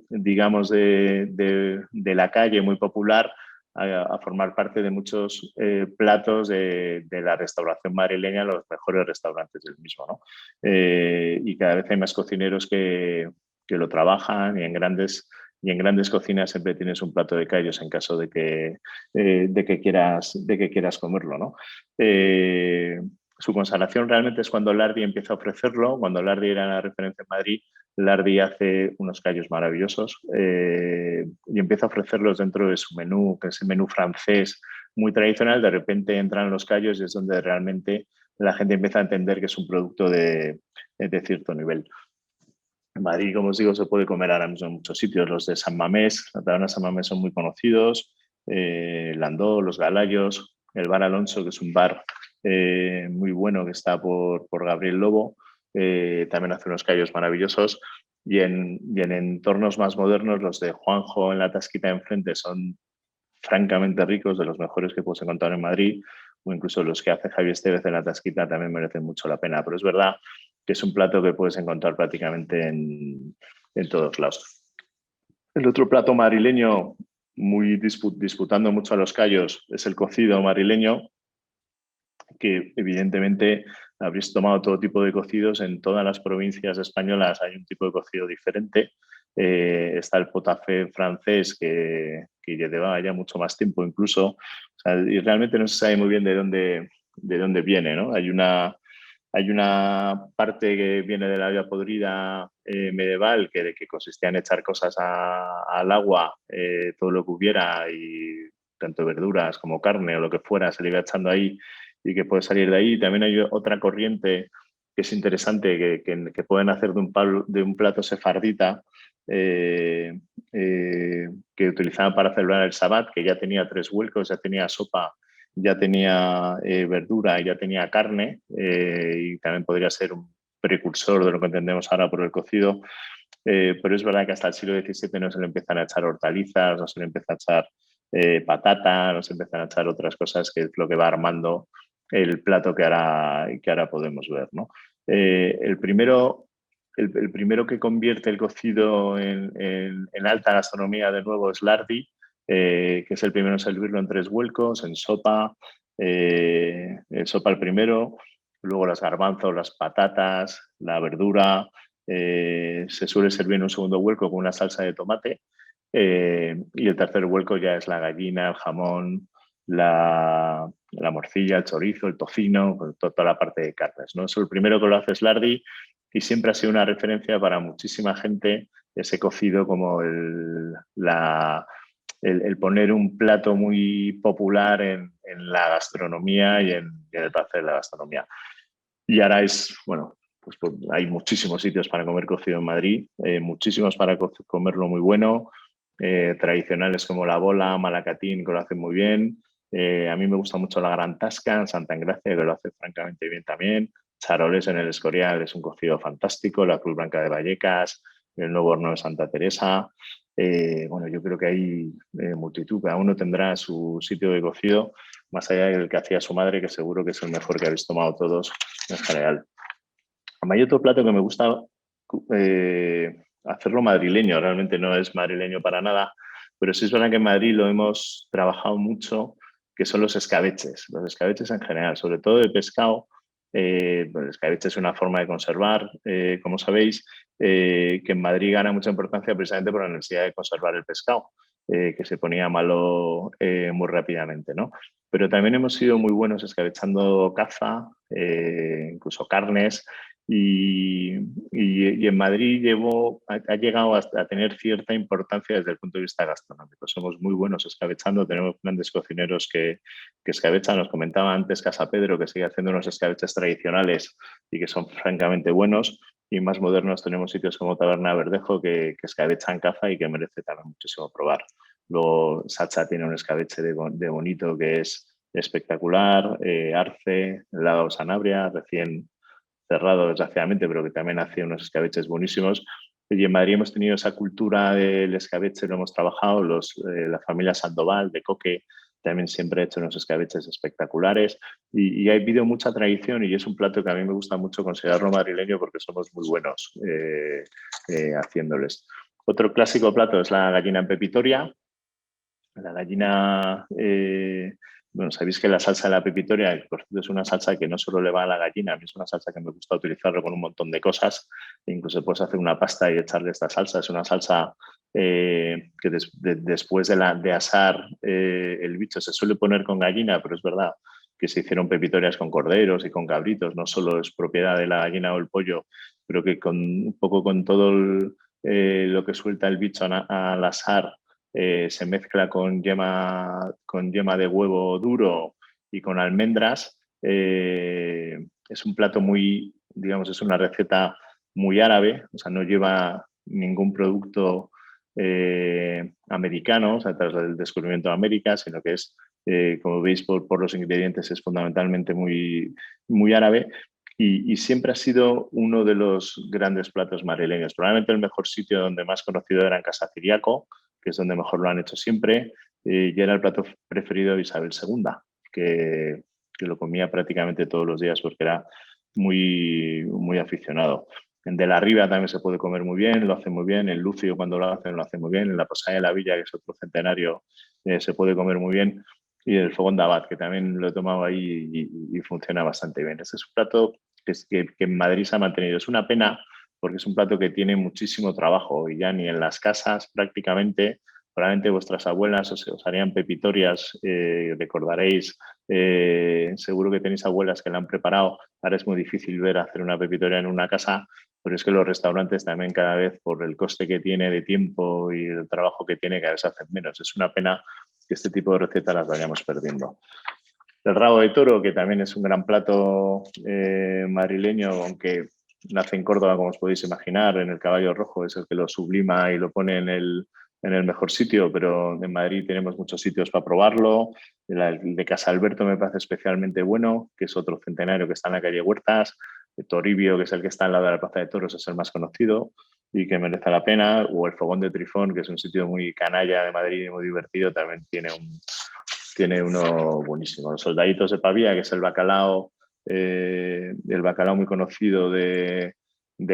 digamos, de la calle muy popular a formar parte de muchos platos de la restauración madrileña, los mejores restaurantes del mismo, ¿no? Y cada vez hay más cocineros que lo trabajan y en grandes cocinas siempre tienes un plato de callos en caso de que quieras comerlo, ¿no? Su consagración realmente es cuando Lardi empieza a ofrecerlo. Cuando Lardi era la referencia en Madrid, Lardi hace unos callos maravillosos y empieza a ofrecerlos dentro de su menú, que es el menú francés muy tradicional. De repente entran los callos y es donde realmente la gente empieza a entender que es un producto de cierto nivel. En Madrid, como os digo, se puede comer ahora mismo en muchos sitios. Los de San Mamés, la taberna de San Mamés son muy conocidos. Landó, Los Galayos, el Bar Alonso, que es un bar muy bueno que está por Gabriel Lobo. También hace unos callos maravillosos. Y en entornos más modernos, los de Juanjo en la Tasquita de enfrente son francamente ricos, de los mejores que puedes encontrar en Madrid, o incluso los que hace Javier Estevez en la Tasquita también merecen mucho la pena. Pero es verdad que es un plato que puedes encontrar prácticamente en todos lados. El otro plato madrileño, muy disputando mucho a los callos, es el cocido madrileño, que evidentemente habréis tomado todo tipo de cocidos. En todas las provincias españolas hay un tipo de cocido diferente. Está el potafé francés, que lleva ya mucho más tiempo incluso. O sea, y realmente no se sabe muy bien de dónde viene, ¿no? Hay una parte que viene de la olla podrida medieval que consistía en echar cosas al agua, todo lo que hubiera, y tanto verduras como carne o lo que fuera, se le iba echando ahí y que puede salir de ahí. También hay otra corriente que es interesante, que pueden hacer de un plato sefardita, eh, que utilizaban para celebrar el Sabbat, que ya tenía 3 vuelcos, ya tenía sopa, ya tenía verdura y ya tenía carne, y también podría ser un precursor de lo que entendemos ahora por el cocido. Pero es verdad que hasta el siglo XVII no se le empiezan a echar hortalizas, no se le empieza a echar patata, no se empiezan a echar otras cosas, que es lo que va armando el plato que ahora podemos ver, ¿no? El primero que convierte el cocido en alta gastronomía de nuevo es Lardi, que es el primero en servirlo en 3 vuelcos, en sopa, sopa el primero, luego los garbanzos, las patatas, la verdura, se suele servir en un segundo vuelco con una salsa de tomate, y el tercer vuelco ya es la gallina, el jamón, la morcilla, el chorizo, el tocino, toda la parte de carnes, ¿no? Eso el primero que lo hace es Lardi y siempre ha sido una referencia para muchísima gente ese cocido como el poner un plato muy popular en la gastronomía y en el placer de la gastronomía. Y ahora bueno, pues hay muchísimos sitios para comer cocido en Madrid, muchísimos para comerlo muy bueno, tradicionales como La Bola, Malacatín, que lo hacen muy bien. A mí me gusta mucho la Gran Tasca en Santa Engracia, que lo hace francamente bien también. Charoles en el Escorial es un cocido fantástico, la Cruz Blanca de Vallecas, el Nuevo Horno de Santa Teresa. Bueno, yo creo que hay multitud, cada uno tendrá su sitio de cocido, más allá del que hacía su madre, que seguro que es el mejor que habéis tomado todos en general. Hay otro plato que me gusta hacerlo madrileño, realmente no es madrileño para nada, pero sí es verdad que en Madrid lo hemos trabajado mucho, que son los escabeches en general, sobre todo de pescado. El escabeche es una forma de conservar, como sabéis, que en Madrid gana mucha importancia precisamente por la necesidad de conservar el pescado, que se ponía malo muy rápidamente, ¿no? Pero también hemos sido muy buenos escabechando caza, incluso carnes, y en Madrid ha llegado a tener cierta importancia desde el punto de vista gastronómico. Somos muy buenos escabechando, tenemos grandes cocineros que escabechan. Nos comentaba antes Casa Pedro, que sigue haciendo unos escabeches tradicionales y que son francamente buenos. Y más modernos tenemos sitios como Taberna Verdejo que escabechan caza y que merece también muchísimo probar. Luego Sacha tiene un escabeche de bonito que es espectacular. Arce, el Lago Sanabria, recién cerrado desgraciadamente, pero que también hacía unos escabeches buenísimos. Y en Madrid hemos tenido esa cultura del escabeche, lo hemos trabajado, la familia Sandoval de Coque también siempre ha hecho unos escabeches espectaculares y ha habido mucha tradición y es un plato que a mí me gusta mucho considerarlo madrileño porque somos muy buenos haciéndoles. Otro clásico plato es la gallina en pepitoria. La gallina, bueno, sabéis que la salsa de la pepitoria, por cierto, es una salsa que no solo le va a la gallina, a mí es una salsa que me gusta utilizarlo con un montón de cosas. Incluso puedes hacer una pasta y echarle esta salsa. Es una salsa que después de asar el bicho se suele poner con gallina, pero es verdad que se hicieron pepitorias con corderos y con cabritos. No solo es propiedad de la gallina o el pollo, pero que un poco con todo lo que suelta el bicho al asar, se mezcla con yema de huevo duro y con almendras. Es un plato muy, digamos, es una receta muy árabe, o sea, no lleva ningún producto americano, o sea, tras el descubrimiento de América, sino que es, como veis por los ingredientes, es fundamentalmente muy, muy árabe. Y siempre ha sido uno de los grandes platos madrileños. Probablemente el mejor sitio donde más conocido era en Casa Ciriaco, que es donde mejor lo han hecho siempre, y era el plato preferido de Isabel II, que lo comía prácticamente todos los días porque era muy, muy aficionado. En De la Riva también se puede comer muy bien, lo hace muy bien. En Lucio, cuando lo hace muy bien. En la Posada de la Villa, que es otro centenario, se puede comer muy bien. Y el Fogón de Abad, que también lo he tomado ahí y funciona bastante bien. Este es un plato que en Madrid se ha mantenido. Es una pena porque es un plato que tiene muchísimo trabajo y ya ni en las casas prácticamente, probablemente vuestras abuelas os harían pepitorias, recordaréis, seguro que tenéis abuelas que la han preparado. Ahora es muy difícil ver hacer una pepitoria en una casa, pero es que los restaurantes también cada vez por el coste que tiene de tiempo y el trabajo que tiene cada vez hacen menos. Es una pena que este tipo de recetas las vayamos perdiendo. El rabo de toro, que también es un gran plato madrileño, aunque nace en Córdoba, como os podéis imaginar, en el Caballo Rojo, es el que lo sublima y lo pone en el mejor sitio, pero en Madrid tenemos muchos sitios para probarlo. El de Casa Alberto me parece especialmente bueno, que es otro centenario que está en la calle Huertas. El Toribio, que es el que está al lado de la Plaza de Toros, es el más conocido y que merece la pena. O el Fogón de Trifón, que es un sitio muy canalla de Madrid y muy divertido, también tiene uno buenísimo. Los Soldaditos de Pavía, que es el bacalao muy conocido de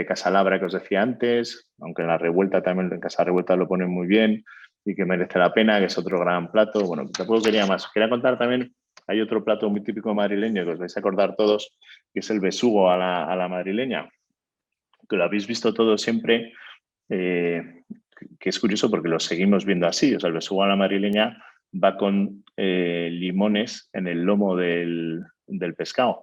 Casa Labra que os decía antes, aunque en la Revuelta también, en Casa Revuelta lo ponen muy bien y que merece la pena, que es otro gran plato. Bueno, tampoco quería más. Quería contar también, hay otro plato muy típico madrileño que os vais a acordar todos, que es el besugo a la madrileña, que lo habéis visto todos siempre, que es curioso porque lo seguimos viendo así. O sea, el besugo a la madrileña va con limones en el lomo del pescado.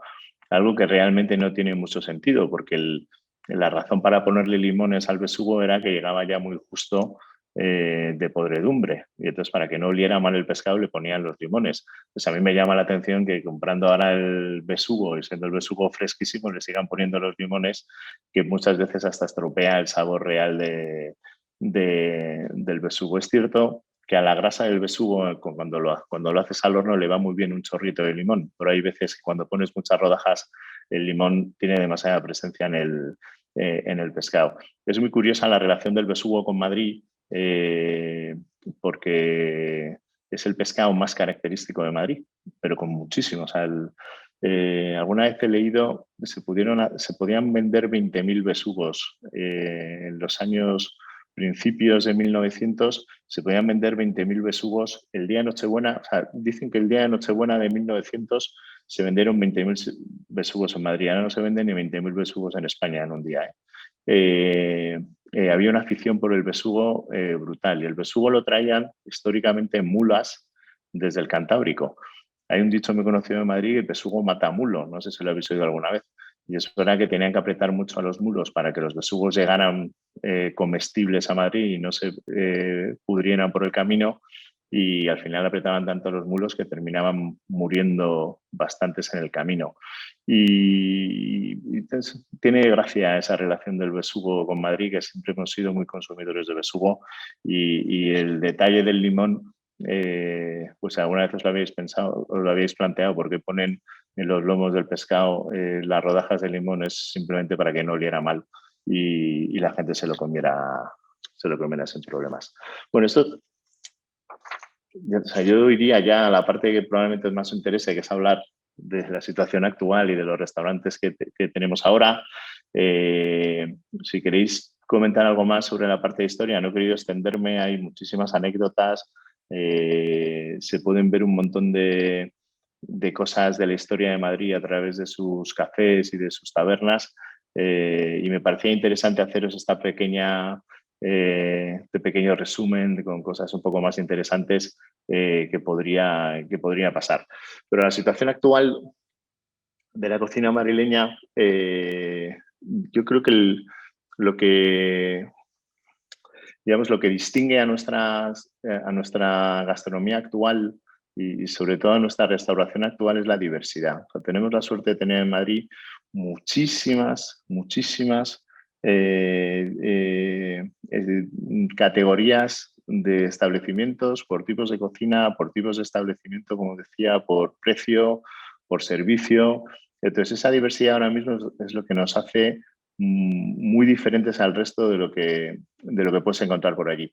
Algo que realmente no tiene mucho sentido porque la razón para ponerle limones al besugo era que llegaba ya muy justo de podredumbre. Y entonces, para que no oliera mal el pescado, le ponían los limones. Pues a mí me llama la atención que comprando ahora el besugo y siendo el besugo fresquísimo, le sigan poniendo los limones, que muchas veces hasta estropea el sabor real del besugo. Es cierto que a la grasa del besugo, cuando lo haces al horno, le va muy bien un chorrito de limón, pero hay veces que cuando pones muchas rodajas, el limón tiene demasiada presencia en el pescado. Es muy curiosa la relación del besugo con Madrid, porque es el pescado más característico de Madrid, pero con muchísimos. O sea, alguna vez he leído que se podían vender 20.000 besugos en los años principios de 1900, se podían vender 20.000 besugos el día de Nochebuena. O sea, dicen que el día de Nochebuena de 1900 se vendieron 20.000 besugos en Madrid. Ahora no se venden ni 20.000 besugos en España en un día. Había una afición por el besugo brutal y el besugo lo traían históricamente en mulas desde el Cantábrico. Hay un dicho muy conocido en Madrid, el besugo mata mulo, no sé si lo habéis oído alguna vez. Y es verdad que tenían que apretar mucho a los mulos para que los besugos llegaran comestibles a Madrid y no se pudrieran por el camino, y al final apretaban tanto los mulos que terminaban muriendo bastantes en el camino. Y entonces, tiene gracia esa relación del besugo con Madrid, que siempre hemos sido muy consumidores de besugo, y el detalle del limón, pues alguna vez os lo habéis pensado, os lo habéis planteado, porque ponen en los lomos del pescado las rodajas de limón, es simplemente para que no oliera mal y la gente se lo comiera sin problemas. Bueno, esto, o sea, yo iría ya a la parte que probablemente más os interese, que es hablar de la situación actual y de los restaurantes que tenemos ahora. Si queréis comentar algo más sobre la parte de historia, no he querido extenderme, hay muchísimas anécdotas, se pueden ver un montón de cosas de la historia de Madrid a través de sus cafés y de sus tabernas, y me parecía interesante haceros esta pequeño resumen con cosas un poco más interesantes que podría pasar. Pero la situación actual de la cocina madrileña, yo creo que lo que digamos, lo que distingue a nuestra gastronomía actual y sobre todo a nuestra restauración actual es la diversidad. O sea, tenemos la suerte de tener en Madrid muchísimas categorías de establecimientos por tipos de cocina, por tipos de establecimiento, como decía, por precio, por servicio. Entonces, esa diversidad ahora mismo es lo que nos hace muy diferentes al resto de lo que puedes encontrar por allí.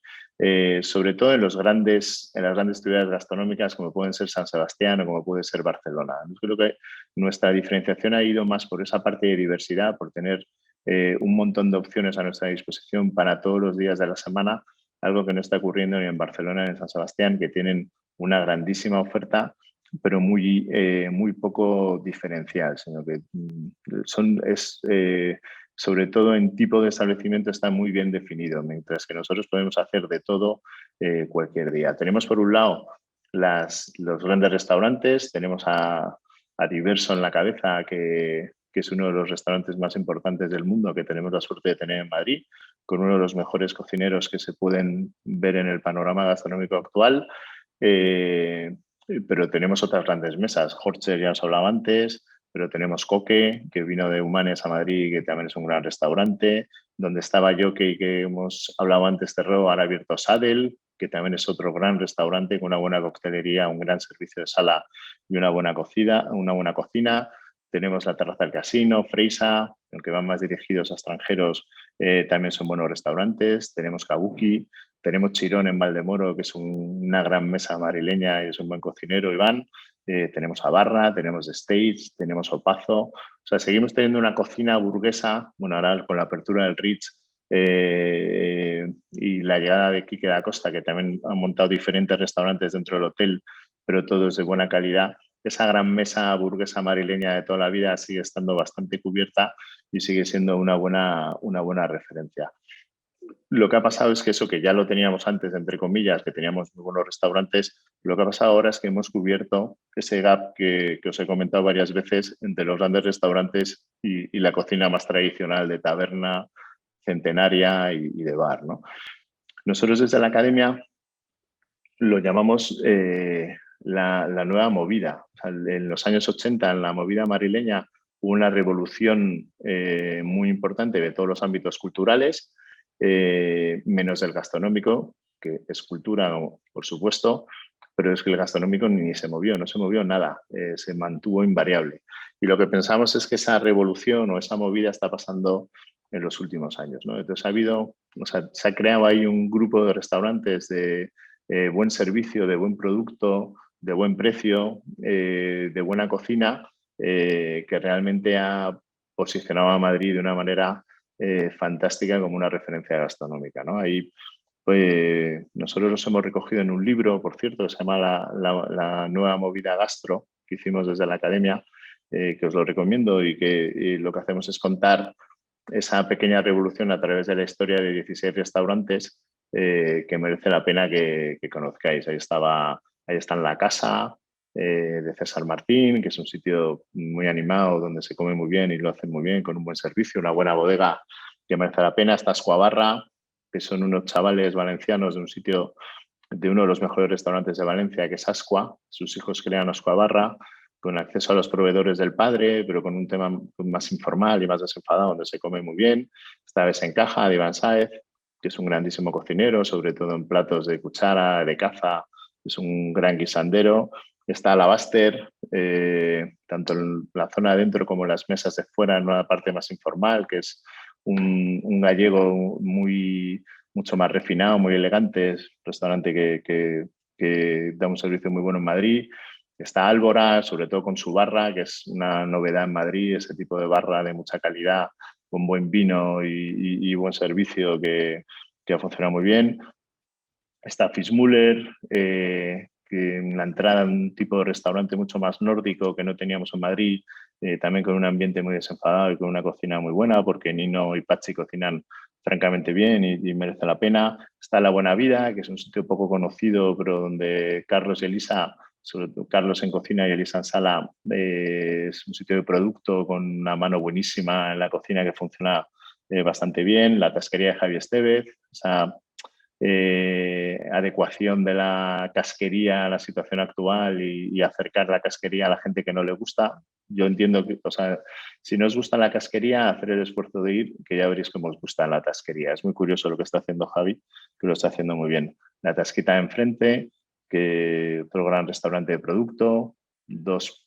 Sobre todo en las grandes ciudades gastronómicas como pueden ser San Sebastián o como puede ser Barcelona. Yo creo que nuestra diferenciación ha ido más por esa parte de diversidad, por tener un montón de opciones a nuestra disposición para todos los días de la semana, algo que no está ocurriendo ni en Barcelona ni en San Sebastián, que tienen una grandísima oferta, pero muy poco diferencial, sino que sobre todo en tipo de establecimiento está muy bien definido, mientras que nosotros podemos hacer de todo cualquier día. Tenemos por un lado los grandes restaurantes, tenemos a Diverso en la cabeza, que es uno de los restaurantes más importantes del mundo que tenemos la suerte de tener en Madrid, con uno de los mejores cocineros que se pueden ver en el panorama gastronómico actual. Pero tenemos otras grandes mesas. Horcher ya os hablaba antes, pero tenemos Coque, que vino de Humanes a Madrid, que también es un gran restaurante. Donde estaba Jockey, que hemos hablado antes, Terreo, ahora ha abierto Sadel, que también es otro gran restaurante con una buena coctelería, un gran servicio de sala y una buena cocina. Tenemos la Terraza del Casino, Freisa, aunque van más dirigidos a extranjeros, también son buenos restaurantes. Tenemos Kabuki, tenemos Chirón en Valdemoro, que es una gran mesa madrileña y es un buen cocinero, Iván. Tenemos a Barra, tenemos The Stage, tenemos Opazo. O sea, seguimos teniendo una cocina burguesa, bueno, ahora con la apertura del Ritz y la llegada de Quique da Costa, que también han montado diferentes restaurantes dentro del hotel, pero todos de buena calidad. Esa gran mesa burguesa madrileña de toda la vida sigue estando bastante cubierta y sigue siendo una buena referencia. Lo que ha pasado es que eso que ya lo teníamos antes, entre comillas, que teníamos muy buenos restaurantes, lo que ha pasado ahora es que hemos cubierto ese gap que os he comentado varias veces entre los grandes restaurantes y la cocina más tradicional de taberna, centenaria y de bar, ¿no? Nosotros desde la academia lo llamamos la nueva movida. O sea, en los años 80, en la movida madrileña, hubo una revolución muy importante de todos los ámbitos culturales, menos el gastronómico, que es cultura, por supuesto, pero es que el gastronómico ni se movió, no se movió nada, se mantuvo invariable. Y lo que pensamos es que esa revolución o esa movida está pasando en los últimos años, ¿no? Entonces se ha creado ahí un grupo de restaurantes de buen servicio, de buen producto, de buen precio, de buena cocina, que realmente ha posicionado a Madrid de una manera fantástica como una referencia gastronómica, ¿no? Ahí nosotros los hemos recogido en un libro, por cierto, que se llama la nueva movida gastro, que hicimos desde la academia, que os lo recomiendo y que lo que hacemos es contar esa pequeña revolución a través de la historia de 16 restaurantes que merece la pena que conozcáis. Ahí están La Casa, de César Martín, que es un sitio muy animado, donde se come muy bien y lo hacen muy bien, con un buen servicio, una buena bodega que merece la pena. Está Ascuabarra, que son unos chavales valencianos de un sitio, de uno de los mejores restaurantes de Valencia, que es Ascua. Sus hijos crean Ascuabarra, con acceso a los proveedores del padre, pero con un tema más informal y más desenfadado, donde se come muy bien. Esta vez en Caja, de Iván Sáez, que es un grandísimo cocinero, sobre todo en platos de cuchara, de caza, es un gran guisandero. Está Alabaster, tanto en la zona de adentro como en las mesas de fuera, en una parte más informal, que es un gallego mucho más refinado, muy elegante, es un restaurante que da un servicio muy bueno en Madrid. Está Álvora, sobre todo con su barra, que es una novedad en Madrid, ese tipo de barra de mucha calidad, con buen vino y buen servicio que ha funcionado muy bien. Está Fischmüller, que en la entrada un tipo de restaurante mucho más nórdico que no teníamos en Madrid, también con un ambiente muy desenfadado y con una cocina muy buena, porque Nino y Pachi cocinan francamente bien y merece la pena. Está La Buena Vida, que es un sitio poco conocido, pero donde Carlos y Elisa, sobre todo Carlos en cocina y Elisa en sala, es un sitio de producto con una mano buenísima en la cocina que funciona bastante bien. La Tasquería de Javi Estevez, esa adecuación de la casquería a la situación actual y acercar la casquería a la gente que no le gusta. Yo entiendo que, o sea, si no os gusta la casquería, hacer el esfuerzo de ir, que ya veréis cómo os gusta la tasquería. Es muy curioso lo que está haciendo Javi, que lo está haciendo muy bien. La tasquita de enfrente, que otro gran restaurante de producto, dos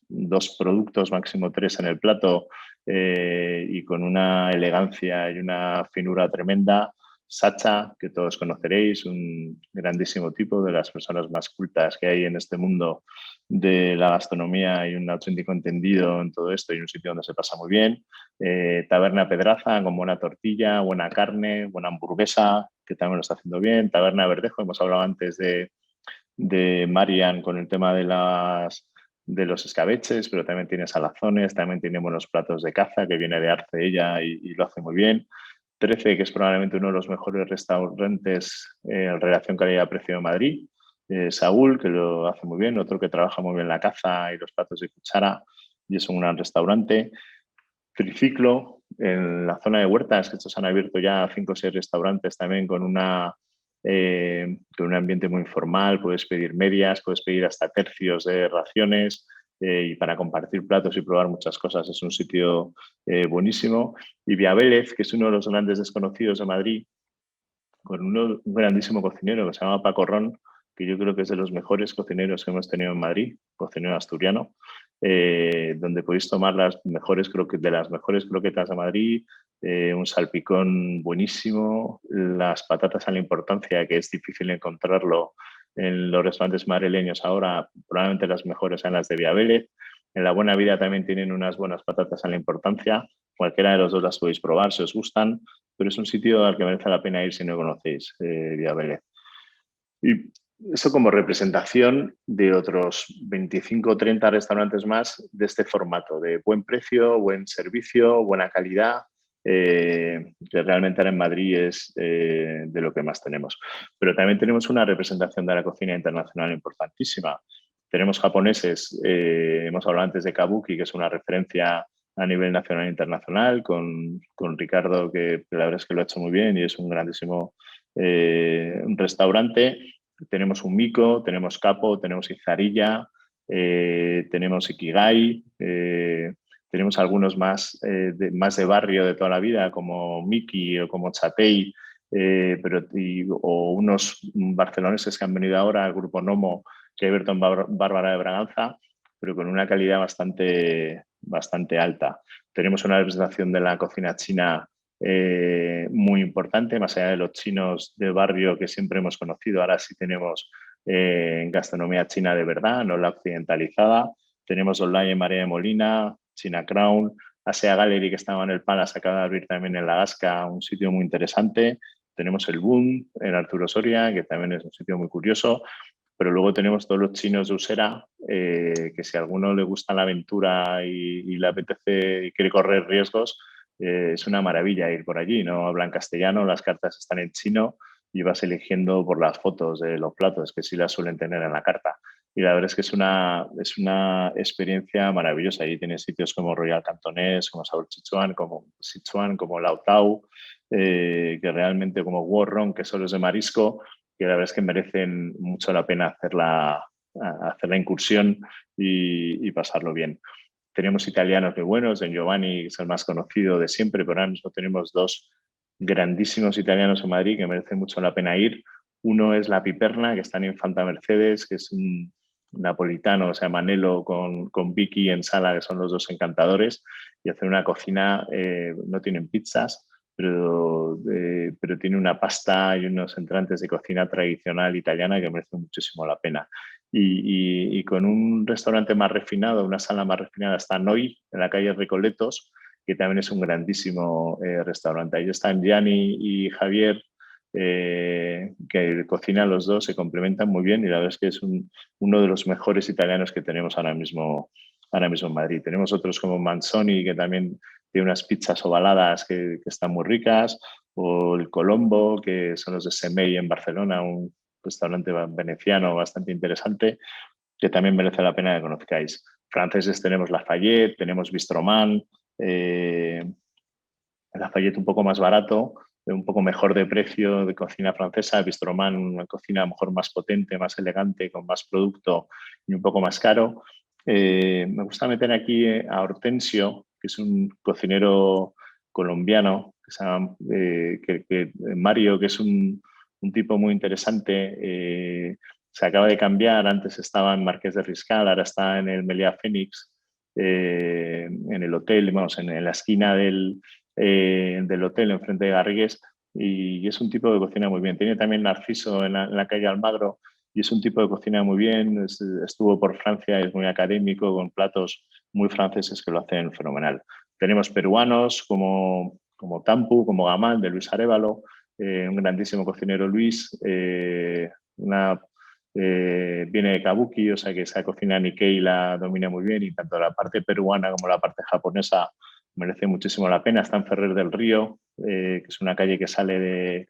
productos, máximo 3 en el plato, y con una elegancia y una finura tremenda. Sacha, que todos conoceréis, un grandísimo tipo, de las personas más cultas que hay en este mundo de la gastronomía y un auténtico entendido en todo esto y un sitio donde se pasa muy bien. Taberna Pedraza, con buena tortilla, buena carne, buena hamburguesa, que también lo está haciendo bien. Taberna Verdejo, hemos hablado antes de Marian con el tema de los escabeches, pero también tiene salazones, también tiene buenos platos de caza, que viene de Arce ella y lo hace muy bien. 13, que es probablemente uno de los mejores restaurantes en relación calidad-precio de Madrid. Saúl, que lo hace muy bien, otro que trabaja muy bien la caza y los platos de cuchara, y es un gran restaurante. Triciclo, en la zona de Huertas, que estos han abierto ya 5 o 6 restaurantes también con con un ambiente muy informal. Puedes pedir medias, puedes pedir hasta tercios de raciones, y para compartir platos y probar muchas cosas. Es un sitio buenísimo. Y Via Vélez, que es uno de los grandes desconocidos de Madrid, con un grandísimo cocinero que se llama Paco Ron, que yo creo que es de los mejores cocineros que hemos tenido en Madrid, cocinero asturiano, donde podéis tomar de las mejores croquetas de Madrid, un salpicón buenísimo, las patatas a la importancia, que es difícil encontrarlo en los restaurantes madrileños ahora, probablemente las mejores son las de Via Vélez. En La Buena Vida también tienen unas buenas patatas a la importancia. Cualquiera de los dos las podéis probar si os gustan, pero es un sitio al que merece la pena ir si no conocéis Via Vélez. Y eso como representación de otros 25 o 30 restaurantes más de este formato, de buen precio, buen servicio, buena calidad, que realmente ahora en Madrid es de lo que más tenemos. Pero también tenemos una representación de la cocina internacional importantísima. Tenemos japoneses, hemos hablado antes de Kabuki, que es una referencia a nivel nacional e internacional, con Ricardo, que la verdad es que lo ha hecho muy bien y es un grandísimo restaurante. Tenemos un Miko, tenemos Capo, tenemos Izarilla, tenemos Ikigai, tenemos algunos más de barrio de toda la vida, como Miki o como Chatei, o unos barceloneses que han venido ahora, el grupo Nomo, que ha abierto en Bárbara de Braganza, pero con una calidad bastante alta. Tenemos una representación de la cocina china muy importante, más allá de los chinos de barrio que siempre hemos conocido. Ahora sí tenemos gastronomía china de verdad, no la occidentalizada. Tenemos online en María de Molina, China Crown, Asia Gallery, que estaba en el Palace, acaba de abrir también en La Gasca, un sitio muy interesante. Tenemos el Boom en Arturo Soria, que también es un sitio muy curioso. Pero luego tenemos todos los chinos de Usera, que si a alguno le gusta la aventura y le apetece y quiere correr riesgos, es una maravilla ir por allí. No hablan castellano, las cartas están en chino y vas eligiendo por las fotos de los platos, que sí las suelen tener en la carta. y la verdad es que es una experiencia maravillosa. Allí tienes sitios como Royal Cantonés, como Sao Sichuan, como Lao Tau, que realmente como Warrong, que son los de marisco, que la verdad es que merecen mucho la pena hacer la incursión y pasarlo bien. Tenemos italianos muy buenos, en Giovanni, que es el más conocido de siempre, pero ahora mismo tenemos dos grandísimos italianos en Madrid que merece mucho la pena ir. Uno es La Piperna, que está en Infanta Mercedes, que es un napolitano, o sea, Manelo con Vicky en Sala, que son los dos encantadores, y hacen una cocina, no tienen pizzas, pero tiene una pasta y unos entrantes de cocina tradicional italiana que merece muchísimo la pena. Y con un restaurante más refinado, una sala más refinada, está Noi, en la calle Recoletos, que también es un grandísimo restaurante. Ahí están Gianni y Javier, que cocinan los dos, se complementan muy bien y la verdad es que es uno de los mejores italianos que tenemos ahora mismo en Madrid. Tenemos otros como Manzoni, que también tiene unas pizzas ovaladas que están muy ricas, o el Colombo, que son los de Semei en Barcelona, un restaurante veneciano bastante interesante, que también merece la pena que conozcáis. Franceses tenemos Lafayette, tenemos Bistroman, Lafayette un poco más barato, un poco mejor de precio, de cocina francesa, Bistroman una cocina a lo mejor más potente, más elegante, con más producto y un poco más caro. Me gusta meter aquí a Hortensio, que es un cocinero colombiano, que se llama, Mario, que es un tipo muy interesante. Se acaba de cambiar, antes estaba en Marqués de Riscal, ahora está en el Meliá Fénix, en el hotel, vamos, en la esquina del hotel, enfrente de Garrigues, y es un tipo de cocina muy bien. Tiene también Narciso en la calle Almagro, y es un tipo de cocina muy bien. Estuvo por Francia, es muy académico, con platos muy franceses que lo hacen fenomenal. Tenemos peruanos como Tampu, como Gamal, de Luis Arévalo, un grandísimo cocinero Luis, viene de Kabuki, o sea que esa cocina Nikkei la domina muy bien y tanto la parte peruana como la parte japonesa merece muchísimo la pena. Está en Ferrer del Río, que es una calle que sale de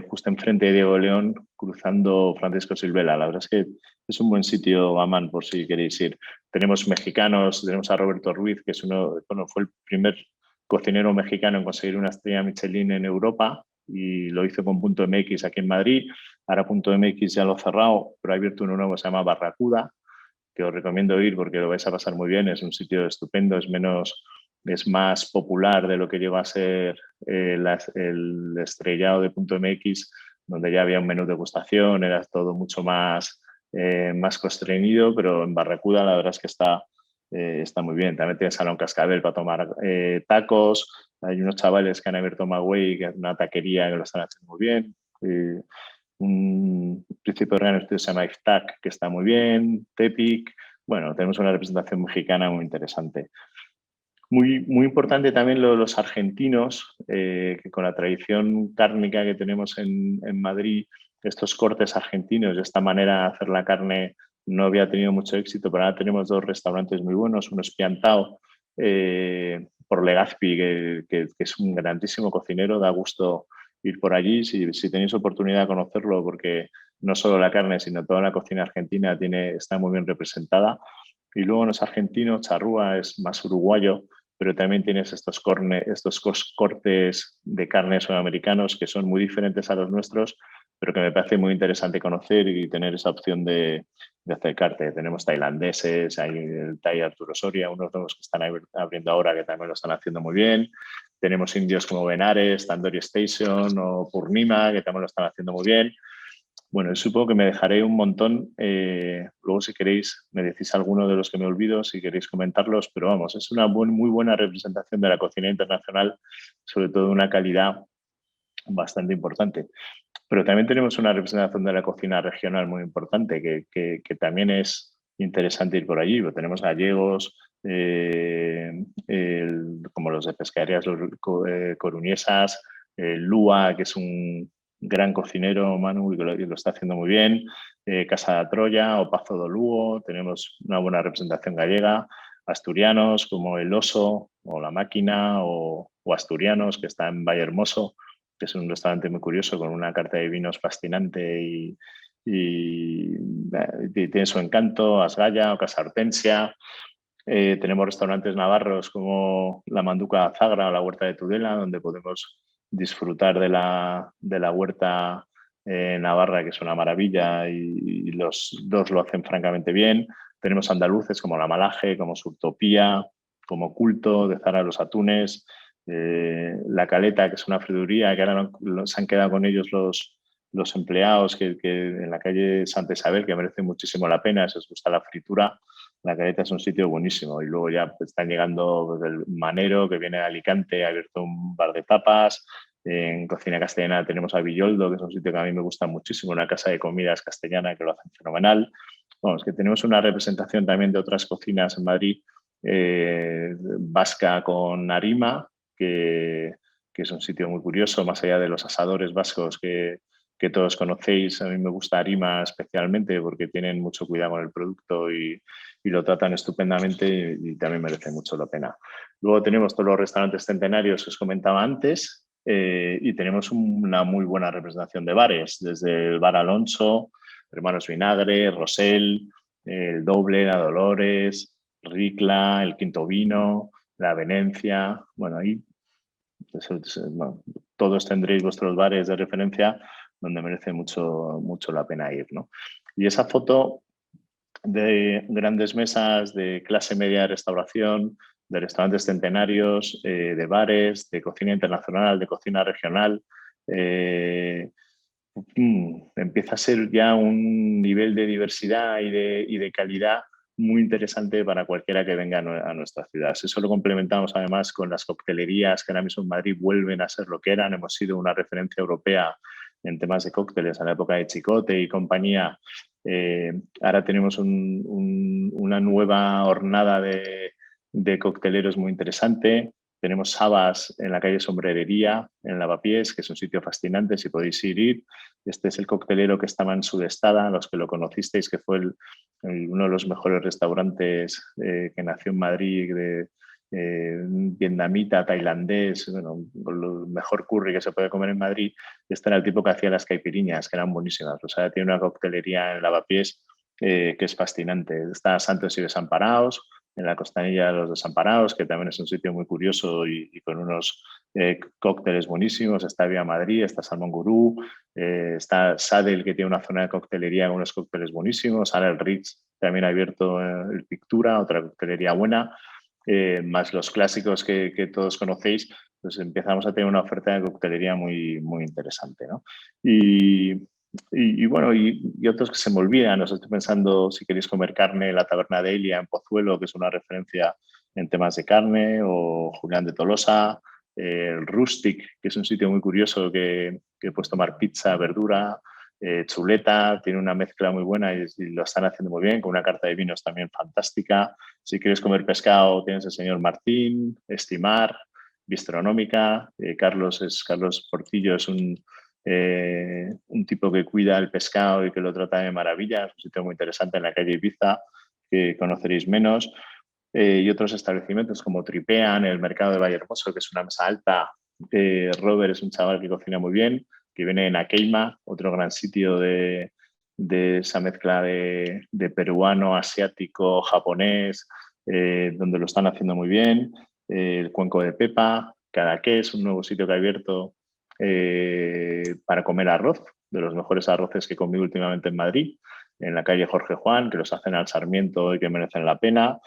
justo enfrente de Diego León, cruzando Francisco Silvela. La verdad es que es un buen sitio, Amán, por si queréis ir. Tenemos mexicanos, tenemos a Roberto Ruiz, que fue el primer cocinero mexicano en conseguir una estrella Michelin en Europa y lo hizo con Punto MX aquí en Madrid. Ahora Punto MX ya lo ha cerrado, pero ha abierto uno nuevo que se llama Barracuda, que os recomiendo ir porque lo vais a pasar muy bien. Es un sitio estupendo, es más popular de lo que llegó a ser el estrellado de Punto MX, donde ya había un menú de degustación, era todo mucho más constreñido, pero en Barracuda la verdad es que está muy bien. También tienes Salón Cascabel para tomar tacos. Hay unos chavales que han abierto Magüey, que es una taquería que lo están haciendo muy bien. Un principio orgánico que se llama IFTAC, que está muy bien. Tepic. Bueno, tenemos una representación mexicana muy interesante. Muy, muy importante también los argentinos, que con la tradición cárnica que tenemos en Madrid, estos cortes argentinos, de esta manera de hacer la carne no había tenido mucho éxito, pero ahora tenemos dos restaurantes muy buenos, uno es Piantao, por Legazpi, que es un grandísimo cocinero, da gusto ir por allí, si tenéis oportunidad de conocerlo, porque no solo la carne, sino toda la cocina argentina está muy bien representada. Y luego los argentinos, charrúa es más uruguayo, pero también tienes estos cortes de carne sudamericanos que son muy diferentes a los nuestros, pero que me parece muy interesante conocer y tener esa opción de acercarte. Tenemos tailandeses, hay el Thai Arturo Soria, unos nuevos que están abriendo ahora que también lo están haciendo muy bien. Tenemos indios como Benares, Tandoori Station o Purnima, que también lo están haciendo muy bien. Bueno, supongo que me dejaré un montón. Luego, si queréis, me decís alguno de los que me olvido, si queréis comentarlos, pero vamos, es una muy buena representación de la cocina internacional, sobre todo de una calidad bastante importante. Pero también tenemos una representación de la cocina regional muy importante, que también es interesante ir por allí. Tenemos gallegos, como los de pescaderías coruñesas, Lua, que es un gran cocinero, Manu, y lo está haciendo muy bien, Casa de Troya o Pazo do Lugo, tenemos una buena representación gallega, asturianos como El Oso o La Máquina o Asturianos, que está en Valle Hermoso, que es un restaurante muy curioso con una carta de vinos fascinante y tiene su encanto, Asgaya o Casa Hortensia. Tenemos restaurantes navarros como la Manduca Zagra o la Huerta de Tudela, donde podemos disfrutar de la huerta navarra, que es una maravilla, y los dos lo hacen francamente bien. Tenemos andaluces como La Malaje, como Surtopía, como Culto, de Zara de los Atunes, La Caleta, que es una friduría, que ahora se han quedado con ellos los empleados que en la calle Santa Isabel, que merece muchísimo la pena, si os gusta la fritura. La Caleta es un sitio buenísimo. Y luego ya están llegando el Manero, que viene de Alicante, ha abierto un bar de tapas. En cocina castellana tenemos a Villoldo, que es un sitio que a mí me gusta muchísimo, una casa de comidas castellana que lo hacen fenomenal. Vamos, que tenemos una representación también de otras cocinas en Madrid, vasca con Arima, que es un sitio muy curioso, más allá de los asadores vascos que todos conocéis. A mí me gusta Arima especialmente porque tienen mucho cuidado con el producto y lo tratan estupendamente y también merece mucho la pena. Luego tenemos todos los restaurantes centenarios que os comentaba antes y tenemos una muy buena representación de bares, desde el Bar Alonso, Hermanos Vinagre, Rosell, el Doble, la Dolores, Ricla, el Quinto Vino, la Venencia. Bueno, ahí bueno, todos tendréis vuestros bares de referencia donde merece mucho, mucho la pena ir, ¿no? Y esa foto de grandes mesas de clase media de restauración, de restaurantes centenarios, de bares, de cocina internacional, de cocina regional, empieza a ser ya un nivel de diversidad y de calidad muy interesante para cualquiera que venga a nuestra ciudad. Eso lo complementamos además con las coctelerías que ahora mismo en Madrid vuelven a ser lo que eran. Hemos sido una referencia europea en temas de cócteles en la época de Chicote y compañía. Ahora tenemos una nueva hornada de cocteleros muy interesante. Tenemos Sabas en la calle Sombrerería, en Lavapiés, que es un sitio fascinante, si podéis ir. Este es el coctelero que estaba en Sudestada, los que lo conocisteis, que fue uno de los mejores restaurantes que nació en Madrid, vietnamita, tailandés, bueno, el mejor curry que se puede comer en Madrid. Este era el tipo que hacía las caipiriñas, que eran buenísimas. O sea, tiene una coctelería en Lavapiés que es fascinante. Está Santos y Desamparados, en la Costanilla de los Desamparados, que también es un sitio muy curioso y con unos cócteles buenísimos. Está Vía Madrid, está Salmón Gurú, está Sadel, que tiene una zona de coctelería con unos cócteles buenísimos. Ahora el Ritz también ha abierto el Pictura, otra coctelería buena. Más los clásicos que todos conocéis, pues empezamos a tener una oferta de coctelería muy, muy interesante, ¿no? Y bueno, y otros que se me olvidan. Os estoy pensando, si queréis comer carne, la Taberna de Elia en Pozuelo, que es una referencia en temas de carne, o Julián de Tolosa, el Rustic, que es un sitio muy curioso que puedes tomar pizza, verdura, chuleta, tiene una mezcla muy buena y lo están haciendo muy bien, con una carta de vinos también fantástica. Si quieres comer pescado, tienes el señor Martín, Estimar, Bistronómica. Carlos Portillo es un tipo que cuida el pescado y que lo trata de maravilla. Es un sitio muy interesante en la calle Ibiza, que conoceréis menos. Y otros establecimientos como Tripean, el mercado de Vallehermoso, que es una mesa alta. Robert es un chaval que cocina muy bien, que viene en Akeima, otro gran sitio de esa mezcla de peruano, asiático, japonés, donde lo están haciendo muy bien. El Cuenco de Pepa, Cadaqués, un nuevo sitio que ha abierto para comer arroz, de los mejores arroces que he comido últimamente en Madrid, en la calle Jorge Juan, que los hacen al Sarmiento y que merecen la pena.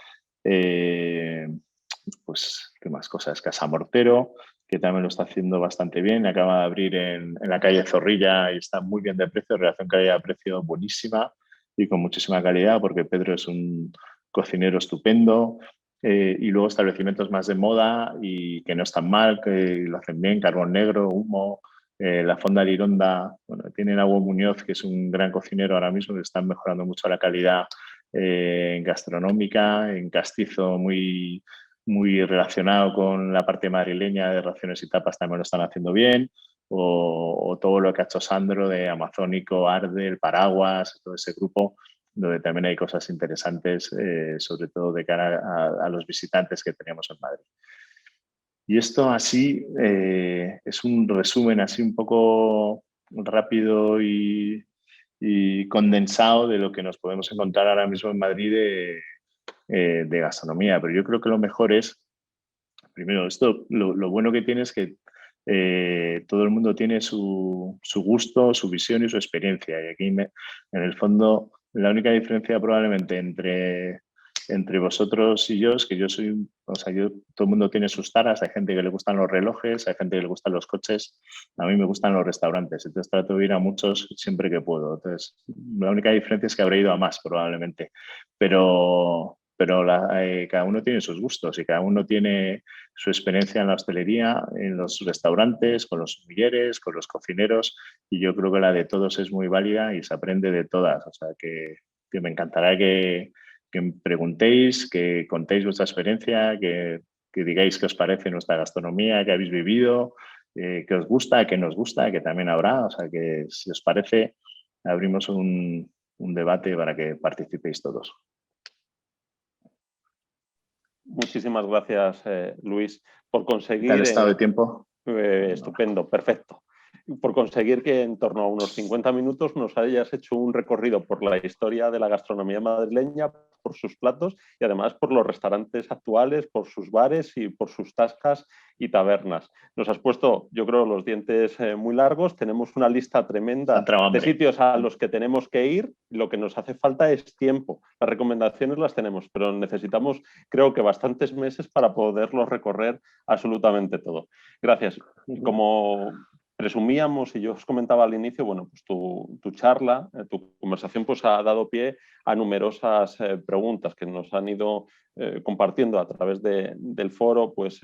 Pues, ¿qué más cosas? Casa Mortero, que también lo está haciendo bastante bien. Acaba de abrir en la calle Zorrilla y está muy bien de precio, relación calidad-precio buenísima y con muchísima calidad, porque Pedro es un cocinero estupendo. Y luego establecimientos más de moda y que no están mal, que lo hacen bien, Carbón Negro, Humo, la Fonda Lironda. Bueno, tienen a Hugo Muñoz, que es un gran cocinero ahora mismo, que están mejorando mucho la calidad gastronómica, en Castizo muy, muy relacionado con la parte madrileña de raciones y tapas también lo están haciendo bien, o todo lo que ha hecho Sandro de Amazónico, Arde, el Paraguas, todo ese grupo, donde también hay cosas interesantes, sobre todo de cara a los visitantes que teníamos en Madrid. Y esto así es un resumen así un poco rápido y y condensado de lo que nos podemos encontrar ahora mismo en Madrid de gastronomía. Pero yo creo que lo mejor es, primero, esto, lo bueno que tiene es que todo el mundo tiene su gusto, su visión y su experiencia. Y aquí, en el fondo, la única diferencia probablemente entre vosotros y yo es que yo soy, o sea, todo el mundo tiene sus taras. Hay gente que le gustan los relojes, hay gente que le gustan los coches. A mí me gustan los restaurantes. Entonces trato de ir a muchos siempre que puedo. Entonces, la única diferencia es que habré ido a más probablemente. Pero cada uno tiene sus gustos y cada uno tiene su experiencia en la hostelería, en los restaurantes, con los sumilleres, con los cocineros, y yo creo que la de todos es muy válida y se aprende de todas. O sea que me encantará que me preguntéis, que contéis vuestra experiencia, que digáis qué os parece nuestra gastronomía, qué habéis vivido, qué os gusta, qué nos gusta, que también habrá. O sea que si os parece, abrimos un debate para que participéis todos. Muchísimas gracias, Luis, por ¿Qué conseguir... tal estado de tiempo? Estupendo, perfecto. Por conseguir que en torno a unos 50 minutos nos hayas hecho un recorrido por la historia de la gastronomía madrileña, por sus platos y además por los restaurantes actuales, por sus bares y por sus tascas y tabernas. Nos has puesto, yo creo, los dientes muy largos. Tenemos una lista tremenda de sitios a los que tenemos que ir. Lo que nos hace falta es tiempo. Las recomendaciones las tenemos, pero necesitamos, creo que, bastantes meses para poderlos recorrer absolutamente todo. Gracias. Como presumíamos y yo os comentaba al inicio, bueno, pues tu charla, tu conversación pues ha dado pie a numerosas preguntas que nos han ido compartiendo a través del foro pues,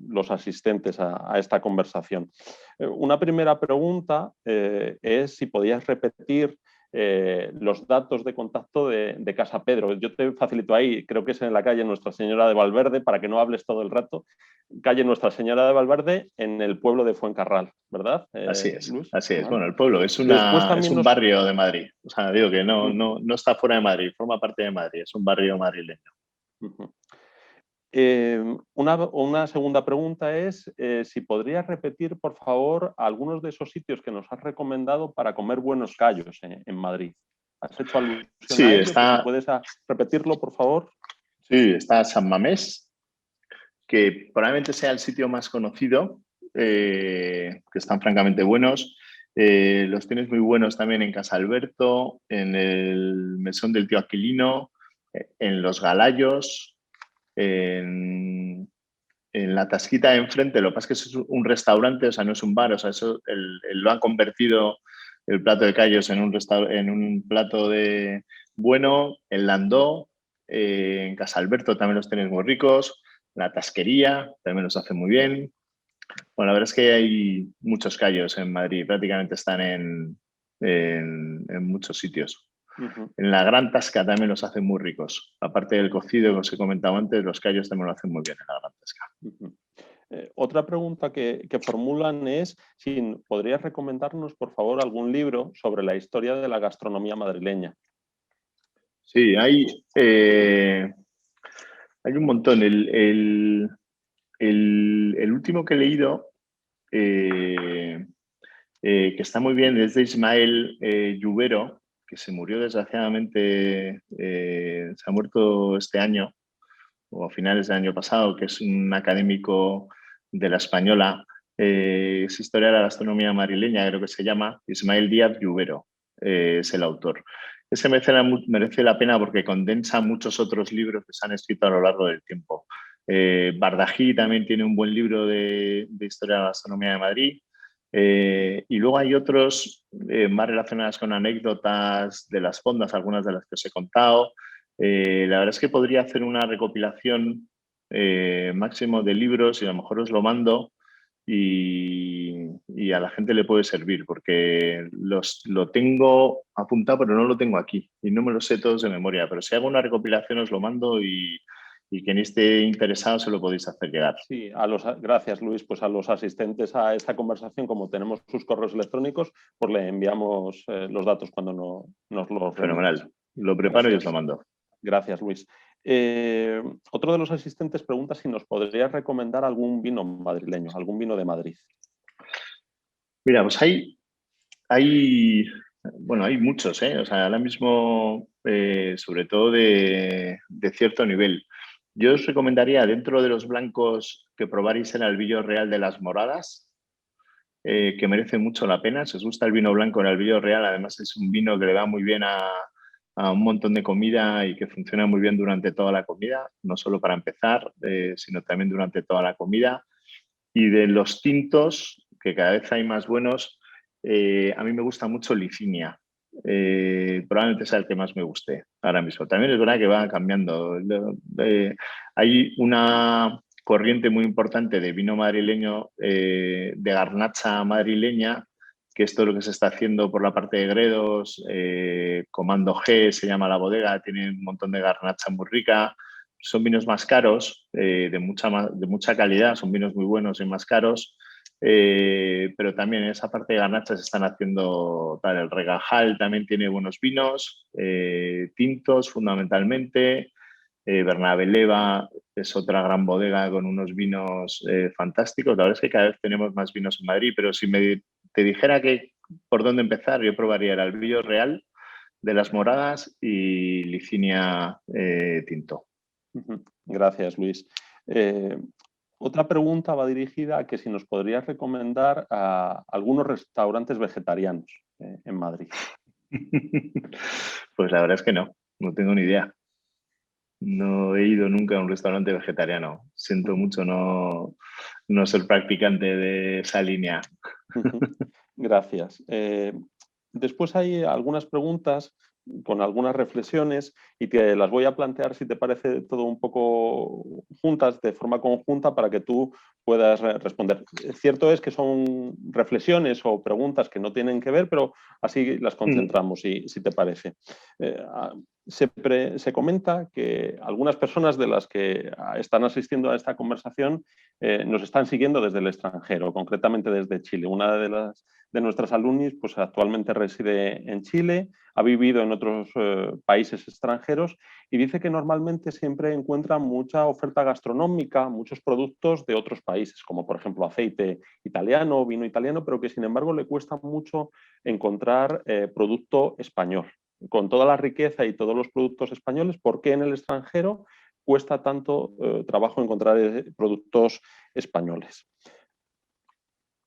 los asistentes a esta conversación. Una primera pregunta es si podías repetir los datos de contacto de Casa Pedro. Yo te facilito ahí, creo que es en la calle Nuestra Señora de Valverde, para que no hables todo el rato. Calle Nuestra Señora de Valverde, en el pueblo de Fuencarral, ¿verdad, Así es, Luis? así es. ¿Vale? Bueno, el pueblo es un barrio de Madrid. O sea, digo que no está fuera de Madrid, forma parte de Madrid, es un barrio madrileño. Una segunda pregunta es si podrías repetir, por favor, algunos de esos sitios que nos has recomendado para comer buenos callos en Madrid. ¿Has hecho alusión a ello? Si puedes repetirlo, por favor. Sí, está San Mamés, que probablemente sea el sitio más conocido, que están francamente buenos. Los tienes muy buenos también en Casa Alberto, en el Mesón del Tío Aquilino, en Los Galayos, en la Tasquita de enfrente. Lo que pasa es que es un restaurante, o sea, no es un bar, o sea, eso lo han convertido el plato de callos en un plato de bueno. El Landó, en Casa Alberto también los tenéis muy ricos. La Tasquería también los hace muy bien. Bueno, la verdad es que hay muchos callos en Madrid, prácticamente están en muchos sitios. En la Gran Tasca también los hacen muy ricos. Aparte del cocido que os he comentado antes, los callos también lo hacen muy bien en la Gran Tasca. Otra pregunta que formulan es si podrías recomendarnos, por favor, algún libro sobre la historia de la gastronomía madrileña. Sí, hay un montón. El último que he leído, que está muy bien, es de Ismael Lluvero, que se murió desgraciadamente, se ha muerto este año o a finales del año pasado, que es un académico de la Española. Es Historia de la Gastronomía Madrileña, creo que se llama. Ismael Díaz Lluvero es el autor. Ese merece la pena porque condensa muchos otros libros que se han escrito a lo largo del tiempo. Bardají también tiene un buen libro de historia de la gastronomía de Madrid. Y luego hay otros más relacionados con anécdotas de las fondas, algunas de las que os he contado. La verdad es que podría hacer una recopilación máximo de libros y a lo mejor os lo mando y a la gente le puede servir porque lo tengo apuntado pero no lo tengo aquí y no me lo sé todos de memoria, pero si hago una recopilación os lo mando y quien esté interesado se lo podéis hacer llegar. Sí, gracias Luis, pues a los asistentes a esta conversación, como tenemos sus correos electrónicos, pues le enviamos los datos cuando nos los remitan. Fenomenal, lo preparo y os lo mando. Gracias Luis. Otro de los asistentes pregunta si nos podrías recomendar algún vino madrileño, algún vino de Madrid. Mira, pues hay Bueno, hay muchos, ¿eh? O sea, ahora mismo, sobre todo de cierto nivel. Yo os recomendaría, dentro de los blancos, que probarais el albillo real de las Moradas, que merece mucho la pena. Si os gusta el vino blanco, el albillo real, además es un vino que le va muy bien a un montón de comida y que funciona muy bien durante toda la comida, no solo para empezar, sino también durante toda la comida. Y de los tintos, que cada vez hay más buenos, a mí me gusta mucho Licinia. Probablemente sea el que más me guste ahora mismo. También es verdad que va cambiando. Hay una corriente muy importante de vino madrileño, de garnacha madrileña, que esto es lo que se está haciendo por la parte de Gredos. Comando G se llama la bodega, tiene un montón de garnacha muy rica. Son vinos más caros, de mucha calidad, son vinos muy buenos y más caros, pero también en esa parte de garnacha se están haciendo tal. El Regajal también tiene buenos vinos, tintos fundamentalmente. Bernabé Leva es otra gran bodega con unos vinos fantásticos. La verdad es que cada vez tenemos más vinos en Madrid, pero si te dijera que por dónde empezar, yo probaría el Albillo Real de las Moradas y Licinia Tinto. Gracias, Luis. Otra pregunta va dirigida a que si nos podrías recomendar a algunos restaurantes vegetarianos en Madrid. Pues la verdad es que no tengo ni idea. No he ido nunca a un restaurante vegetariano. Siento mucho no ser practicante de esa línea. Gracias. Después hay algunas preguntas con algunas reflexiones y te las voy a plantear, si te parece, todo un poco juntas, de forma conjunta, para que tú puedas responder. Cierto es que son reflexiones o preguntas que no tienen que ver, pero así las concentramos, si te parece. Se comenta que algunas personas de las que están asistiendo a esta conversación nos están siguiendo desde el extranjero, concretamente desde Chile. Una de nuestras alumnis pues, actualmente reside en Chile, ha vivido en otros países extranjeros y dice que normalmente siempre encuentra mucha oferta gastronómica, muchos productos de otros países, como por ejemplo aceite italiano, vino italiano, pero que sin embargo le cuesta mucho encontrar producto español. Con toda la riqueza y todos los productos españoles, ¿por qué en el extranjero cuesta tanto trabajo encontrar productos españoles?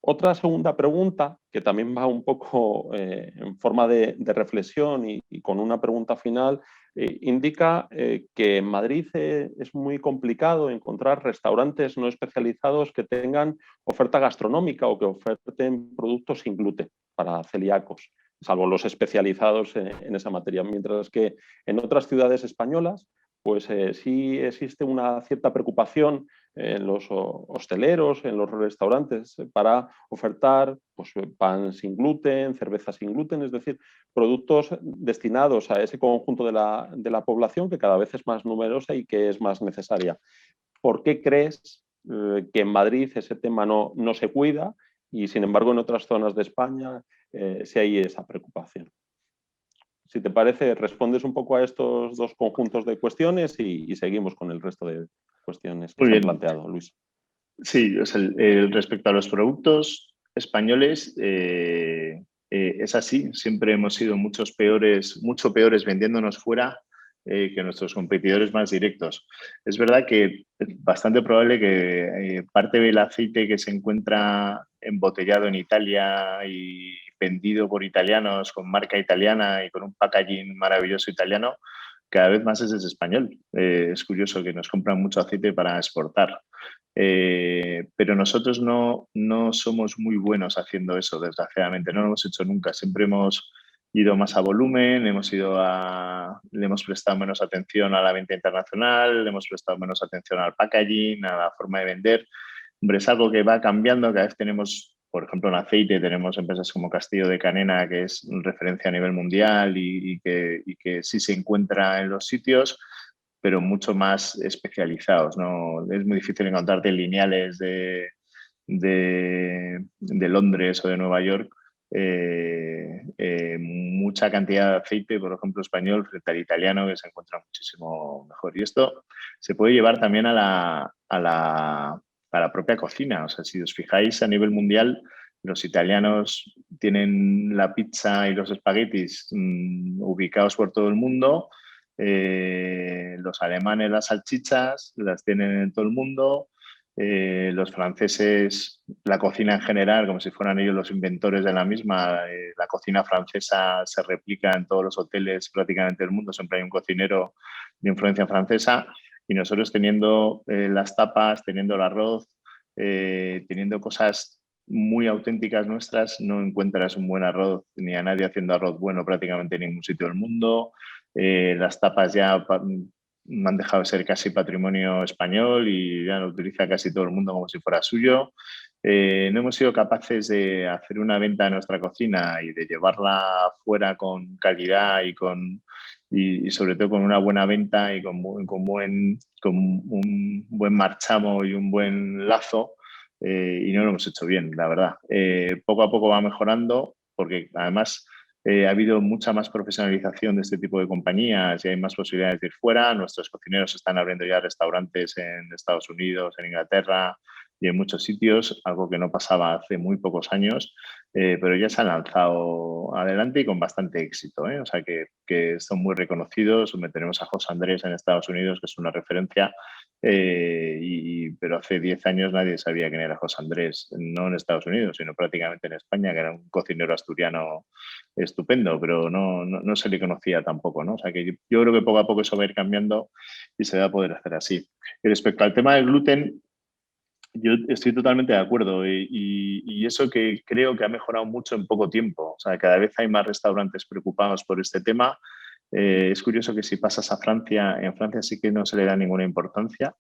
Otra segunda pregunta, que también va un poco en forma de reflexión y con una pregunta final, indica que en Madrid es muy complicado encontrar restaurantes no especializados que tengan oferta gastronómica o que oferten productos sin gluten para celíacos, salvo los especializados en esa materia, mientras que en otras ciudades españolas pues sí existe una cierta preocupación en los hosteleros, en los restaurantes, para ofertar pues, pan sin gluten, cerveza sin gluten, es decir, productos destinados a ese conjunto de la población que cada vez es más numerosa y que es más necesaria. ¿Por qué crees que en Madrid ese tema no se cuida y, sin embargo, en otras zonas de España sí hay esa preocupación? Si te parece, respondes un poco a estos dos conjuntos de cuestiones y seguimos con el resto de cuestiones que Muy se han bien. planteado, Luis. Sí, o sea, respecto a los productos españoles, es así. Siempre hemos sido mucho peores vendiéndonos fuera que nuestros competidores más directos. Es verdad que es bastante probable que parte del aceite que se encuentra embotellado en Italia y vendido por italianos con marca italiana y con un packaging maravilloso italiano, cada vez más es español. Es curioso que nos compran mucho aceite para exportar. Pero nosotros no somos muy buenos haciendo eso, desgraciadamente. No lo hemos hecho nunca. Siempre hemos ido más a volumen, le hemos prestado menos atención a la venta internacional, le hemos prestado menos atención al packaging, a la forma de vender. Hombre, es algo que va cambiando. Cada vez tenemos, por ejemplo, en aceite, tenemos empresas como Castillo de Canena, que es referencia a nivel mundial y que sí se encuentra en los sitios, pero mucho más especializados, ¿no? Es muy difícil encontrarte lineales de Londres o de Nueva York. Mucha cantidad de aceite, por ejemplo, español frente al italiano, que se encuentra muchísimo mejor. Y esto se puede llevar también a la propia cocina. O sea, si os fijáis a nivel mundial, Los italianos tienen la pizza y los espaguetis ubicados por todo el mundo. Los alemanes las salchichas las tienen en todo el mundo. Los franceses, la cocina en general, como si fueran ellos los inventores de la misma. La cocina francesa se replica en todos los hoteles prácticamente del mundo. Siempre hay un cocinero de influencia francesa. Y nosotros teniendo las tapas, teniendo el arroz, teniendo cosas muy auténticas nuestras, no encuentras un buen arroz ni a nadie haciendo arroz bueno prácticamente en ningún sitio del mundo. Las tapas ya han dejado de ser casi patrimonio español y ya lo utiliza casi todo el mundo como si fuera suyo. No hemos sido capaces de hacer una venta de nuestra cocina y de llevarla fuera con calidad y sobre todo con una buena venta y con un buen marchamo y un buen lazo. Y no lo hemos hecho bien, la verdad. Poco a poco va mejorando porque además ha habido mucha más profesionalización de este tipo de compañías y hay más posibilidades de ir fuera. Nuestros cocineros están abriendo ya restaurantes en Estados Unidos, en Inglaterra y en muchos sitios, algo que no pasaba hace muy pocos años, pero ya se han lanzado adelante y con bastante éxito. O sea que son muy reconocidos. Tenemos a José Andrés en Estados Unidos, que es una referencia, pero hace 10 años nadie sabía quién era José Andrés, no en Estados Unidos, sino prácticamente en España, que era un cocinero asturiano estupendo, pero no se le conocía tampoco, ¿no? O sea que yo creo que poco a poco eso va a ir cambiando y se va a poder hacer así. Y respecto al tema del gluten, yo estoy totalmente de acuerdo y eso que creo que ha mejorado mucho en poco tiempo. O sea, cada vez hay más restaurantes preocupados por este tema. Es curioso que si pasas a Francia, en Francia sí que no se le da ninguna importancia.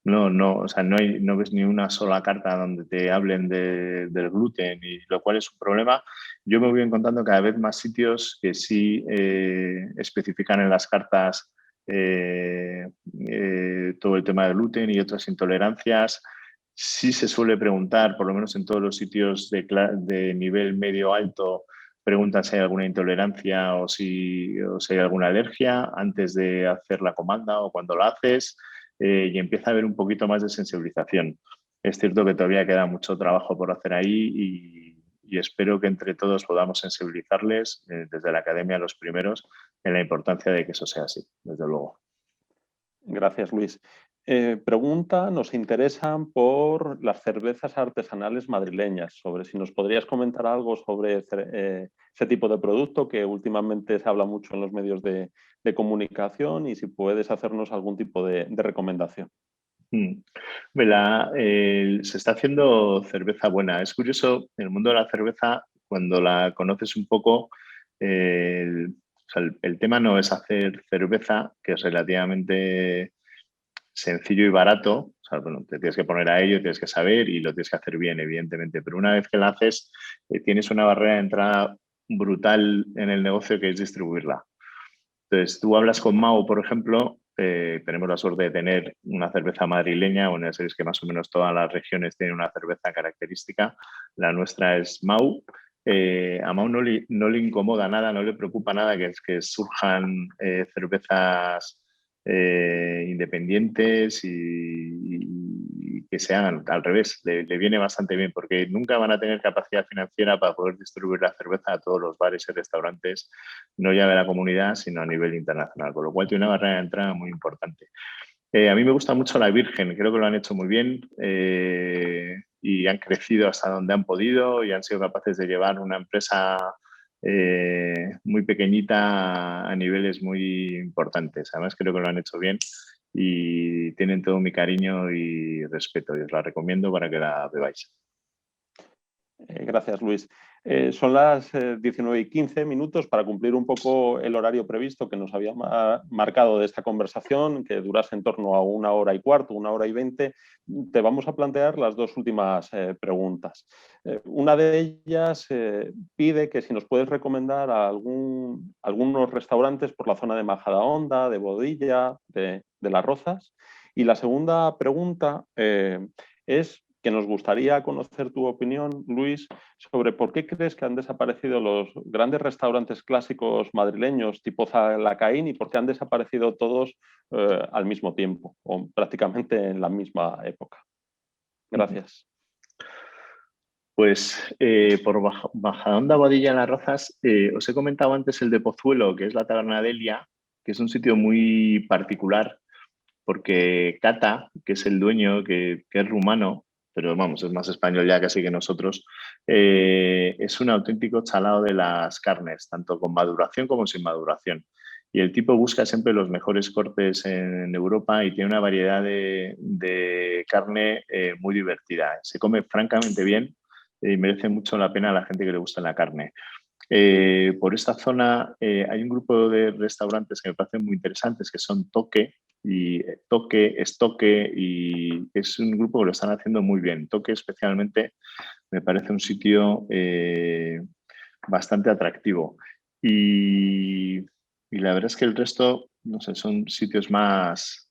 O sea, no ves ni una sola carta donde te hablen del gluten, y lo cual es un problema. Yo me voy encontrando cada vez más sitios que sí especifican en las cartas todo el tema del gluten y otras intolerancias. Sí se suele preguntar, por lo menos en todos los sitios de nivel medio alto, preguntan si hay alguna intolerancia o si hay alguna alergia antes de hacer la comanda o cuando la haces. Y empieza a haber un poquito más de sensibilización. Es cierto que todavía queda mucho trabajo por hacer ahí y espero que entre todos podamos sensibilizarles, desde la academia los primeros, en la importancia de que eso sea así, desde luego. Gracias, Luis. Nos interesan por las cervezas artesanales madrileñas, sobre si nos podrías comentar algo sobre ese tipo de producto que últimamente se habla mucho en los medios de comunicación y si puedes hacernos algún tipo de recomendación. Se está haciendo cerveza buena. Es curioso, en el mundo de la cerveza, cuando la conoces un poco, el tema no es hacer cerveza, que es relativamente sencillo y barato. O sea, bueno, te tienes que poner a ello, tienes que saber y lo tienes que hacer bien, evidentemente. Pero una vez que la haces, tienes una barrera de entrada brutal en el negocio, que es distribuirla. Entonces, tú hablas con Mau, por ejemplo, tenemos la suerte de tener una cerveza madrileña, bueno, sabéis que más o menos todas las regiones tienen una cerveza característica. La nuestra es Mau. A Mau no le incomoda nada, no le preocupa nada que surjan cervezas independientes y que se hagan al revés. Le viene bastante bien porque nunca van a tener capacidad financiera para poder distribuir la cerveza a todos los bares y restaurantes, no ya de la comunidad, sino a nivel internacional, con lo cual tiene una barrera de entrada muy importante. A mí me gusta mucho la Virgen, creo que lo han hecho muy bien y han crecido hasta donde han podido y han sido capaces de llevar una empresa muy pequeñita a niveles muy importantes. Además creo que lo han hecho bien y tienen todo mi cariño y respeto y os la recomiendo para que la bebáis. Gracias, Luis. Son las 19:15 para cumplir un poco el horario previsto que nos había marcado de esta conversación, que durase en torno a 1 hora y cuarto, 1 hora y 20. Te vamos a plantear las dos últimas preguntas. Una de ellas pide que si nos puedes recomendar algunos restaurantes por la zona de Majadahonda, de Bodilla, de Las Rozas. Y la segunda pregunta es que nos gustaría conocer tu opinión, Luis, sobre por qué crees que han desaparecido los grandes restaurantes clásicos madrileños tipo Zalacaín y por qué han desaparecido todos al mismo tiempo o prácticamente en la misma época. Gracias. Pues por Majadahonda, Boadilla, Las Rozas, os he comentado antes el de Pozuelo, que es la Taberna Delia, que es un sitio muy particular porque Cata, que es el dueño, que es rumano, pero vamos, es más español ya casi que nosotros, es un auténtico chalao de las carnes, tanto con maduración como sin maduración. Y el tipo busca siempre los mejores cortes en Europa y tiene una variedad de carne muy divertida. Se come francamente bien y merece mucho la pena a la gente que le gusta la carne. Por esta zona hay un grupo de restaurantes que me parecen muy interesantes, que son Toque y Toque, Estoque, y es un grupo que lo están haciendo muy bien. Toque especialmente me parece un sitio bastante atractivo. Y, y la verdad es que el resto, no sé, son sitios más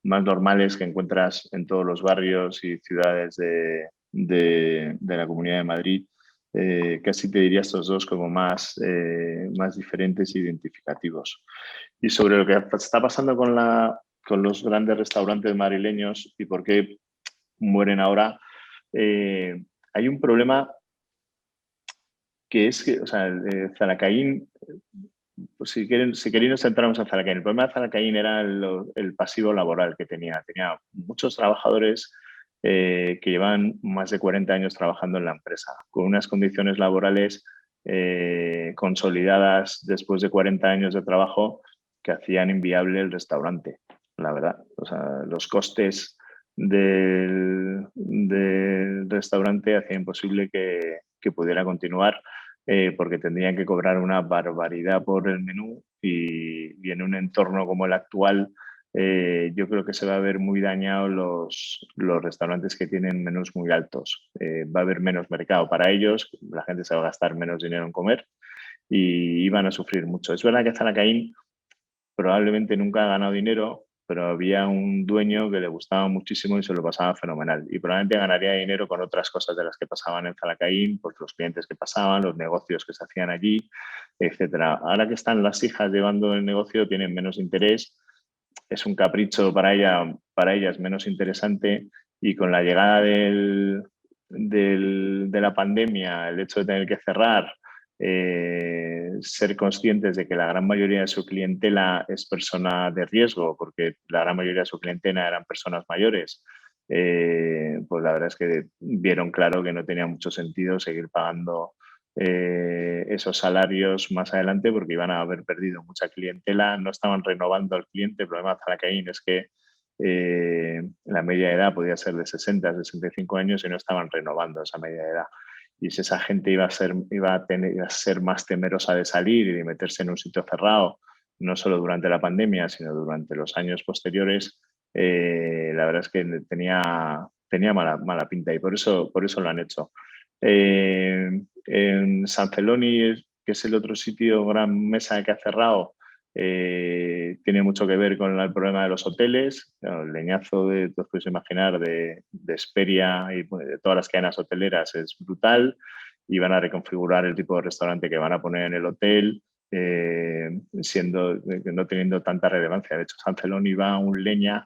normales que encuentras en todos los barrios y ciudades de la Comunidad de Madrid. Casi te diría estos dos como más diferentes e identificativos. Y sobre lo que está pasando con los grandes restaurantes madrileños y por qué mueren ahora, hay un problema que es que, o sea, Zalacaín, pues si queréis nos centramos en Zalacaín. El problema de Zalacaín era el pasivo laboral que tenía. Tenía muchos trabajadores que llevan más de 40 años trabajando en la empresa, con unas condiciones laborales consolidadas después de 40 años de trabajo que hacían inviable el restaurante, la verdad. O sea, los costes del restaurante hacían imposible que pudiera continuar porque tendrían que cobrar una barbaridad por el menú y en un entorno como el actual yo creo que se va a ver muy dañado los restaurantes que tienen menús muy altos. Va a haber menos mercado para ellos, la gente se va a gastar menos dinero en comer y van a sufrir mucho. Es verdad que Zalacaín probablemente nunca ha ganado dinero, pero había un dueño que le gustaba muchísimo y se lo pasaba fenomenal. Y probablemente ganaría dinero con otras cosas de las que pasaban en Zalacaín, pues los clientes que pasaban, los negocios que se hacían allí, etcétera. Ahora que están las hijas llevando el negocio, tienen menos interés, es un capricho para ellas menos interesante y con la llegada de la pandemia, el hecho de tener que cerrar, ser conscientes de que la gran mayoría de su clientela es persona de riesgo, porque la gran mayoría de su clientela eran personas mayores, pues la verdad es que vieron claro que no tenía mucho sentido seguir pagando esos salarios más adelante porque iban a haber perdido mucha clientela, no estaban renovando al cliente. El problema de Zalacaín es que la media de edad podía ser de 60 a 65 años y no estaban renovando esa media de edad. Y si esa gente iba a ser más temerosa de salir y de meterse en un sitio cerrado, no solo durante la pandemia, sino durante los años posteriores, la verdad es que tenía mala pinta y por eso lo han hecho. En San Celoni, que es el otro sitio, gran mesa que ha cerrado, tiene mucho que ver con el problema de los hoteles. El leñazo, te puedes imaginar, de Esperia y de todas las cadenas hoteleras es brutal y van a reconfigurar el tipo de restaurante que van a poner en el hotel, no teniendo tanta relevancia. De hecho, San Celoni va a un leña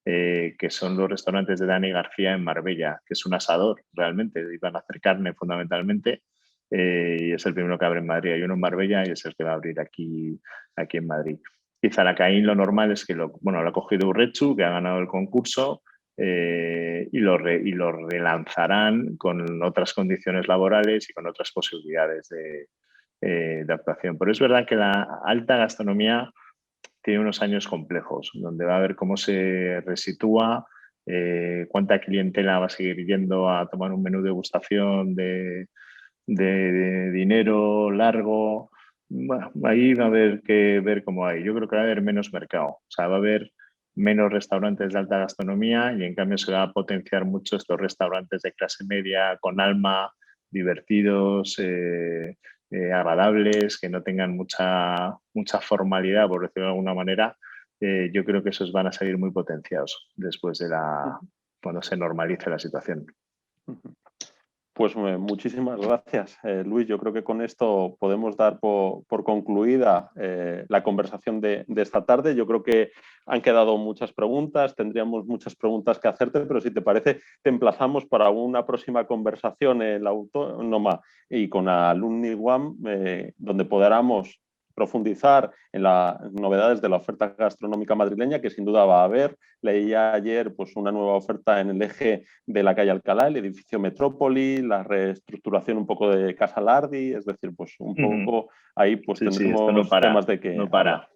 que son los restaurantes de Dani García en Marbella, que es un asador realmente, iban a hacer carne fundamentalmente y es el primero que abre en Madrid. Hay uno en Marbella y es el que va a abrir aquí en Madrid. Y Zalacaín lo normal es que lo ha cogido Urrechu, que ha ganado el concurso y lo relanzarán con otras condiciones laborales y con otras posibilidades de actuación. Pero es verdad que la alta gastronomía tiene unos años complejos, donde va a ver cómo se resitúa, cuánta clientela va a seguir yendo a tomar un menú de degustación de dinero largo. Bueno, ahí va a haber que ver cómo hay. Yo creo que va a haber menos mercado, o sea, va a haber menos restaurantes de alta gastronomía y en cambio se va a potenciar mucho estos restaurantes de clase media con alma, divertidos, agradables, que no tengan mucha formalidad, por decirlo de alguna manera. Yo creo que esos van a salir muy potenciados después cuando se normalice la situación. Pues muchísimas gracias, Luis. Yo creo que con esto podemos dar por concluida la conversación de esta tarde. Yo creo que han quedado muchas preguntas, tendríamos muchas preguntas que hacerte, pero si te parece, te emplazamos para una próxima conversación en la Autónoma y con Alumni One, donde podamos profundizar en las novedades de la oferta gastronómica madrileña, que sin duda va a haber. Leía ayer pues, una nueva oferta en el eje de la calle Alcalá, el edificio Metrópoli, la reestructuración un poco de Casa Lardi, es decir, pues un poco ahí pues Sí, sí, esto no tendremos temas para, de que no hablar. para.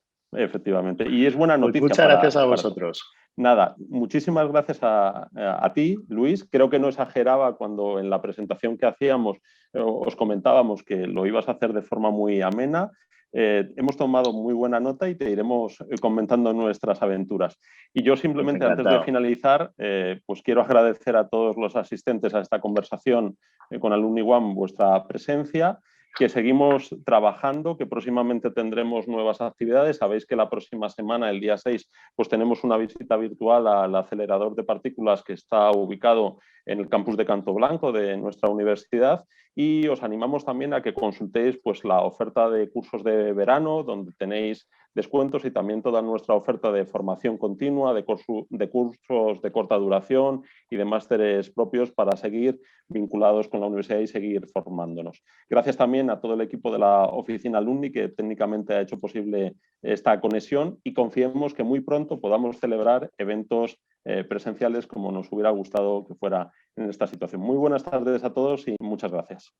Efectivamente. Y es buena Pues noticia muchas gracias a para todos. vosotros. Nada, muchísimas gracias a ti, Luis. Creo que no exageraba cuando en la presentación que hacíamos os comentábamos que lo ibas a hacer de forma muy amena. Hemos tomado muy buena nota y te iremos comentando nuestras aventuras. Y yo Pues simplemente antes de encantado. finalizar, pues quiero agradecer a todos los asistentes a esta conversación con Alumni One vuestra presencia, que seguimos trabajando, que próximamente tendremos nuevas actividades. Sabéis que la próxima semana, el día 6, pues tenemos una visita virtual al acelerador de partículas que está ubicado en el campus de Canto Blanco de nuestra universidad, y os animamos también a que consultéis pues, la oferta de cursos de verano, donde tenéis descuentos, y también toda nuestra oferta de formación continua, de cursos de corta duración y de másteres propios para seguir vinculados con la universidad y seguir formándonos. Gracias también a todo el equipo de la oficina Alumni que técnicamente ha hecho posible esta conexión, y confiemos que muy pronto podamos celebrar eventos presenciales como nos hubiera gustado que fuera en esta situación. Muy buenas tardes a todos y muchas gracias.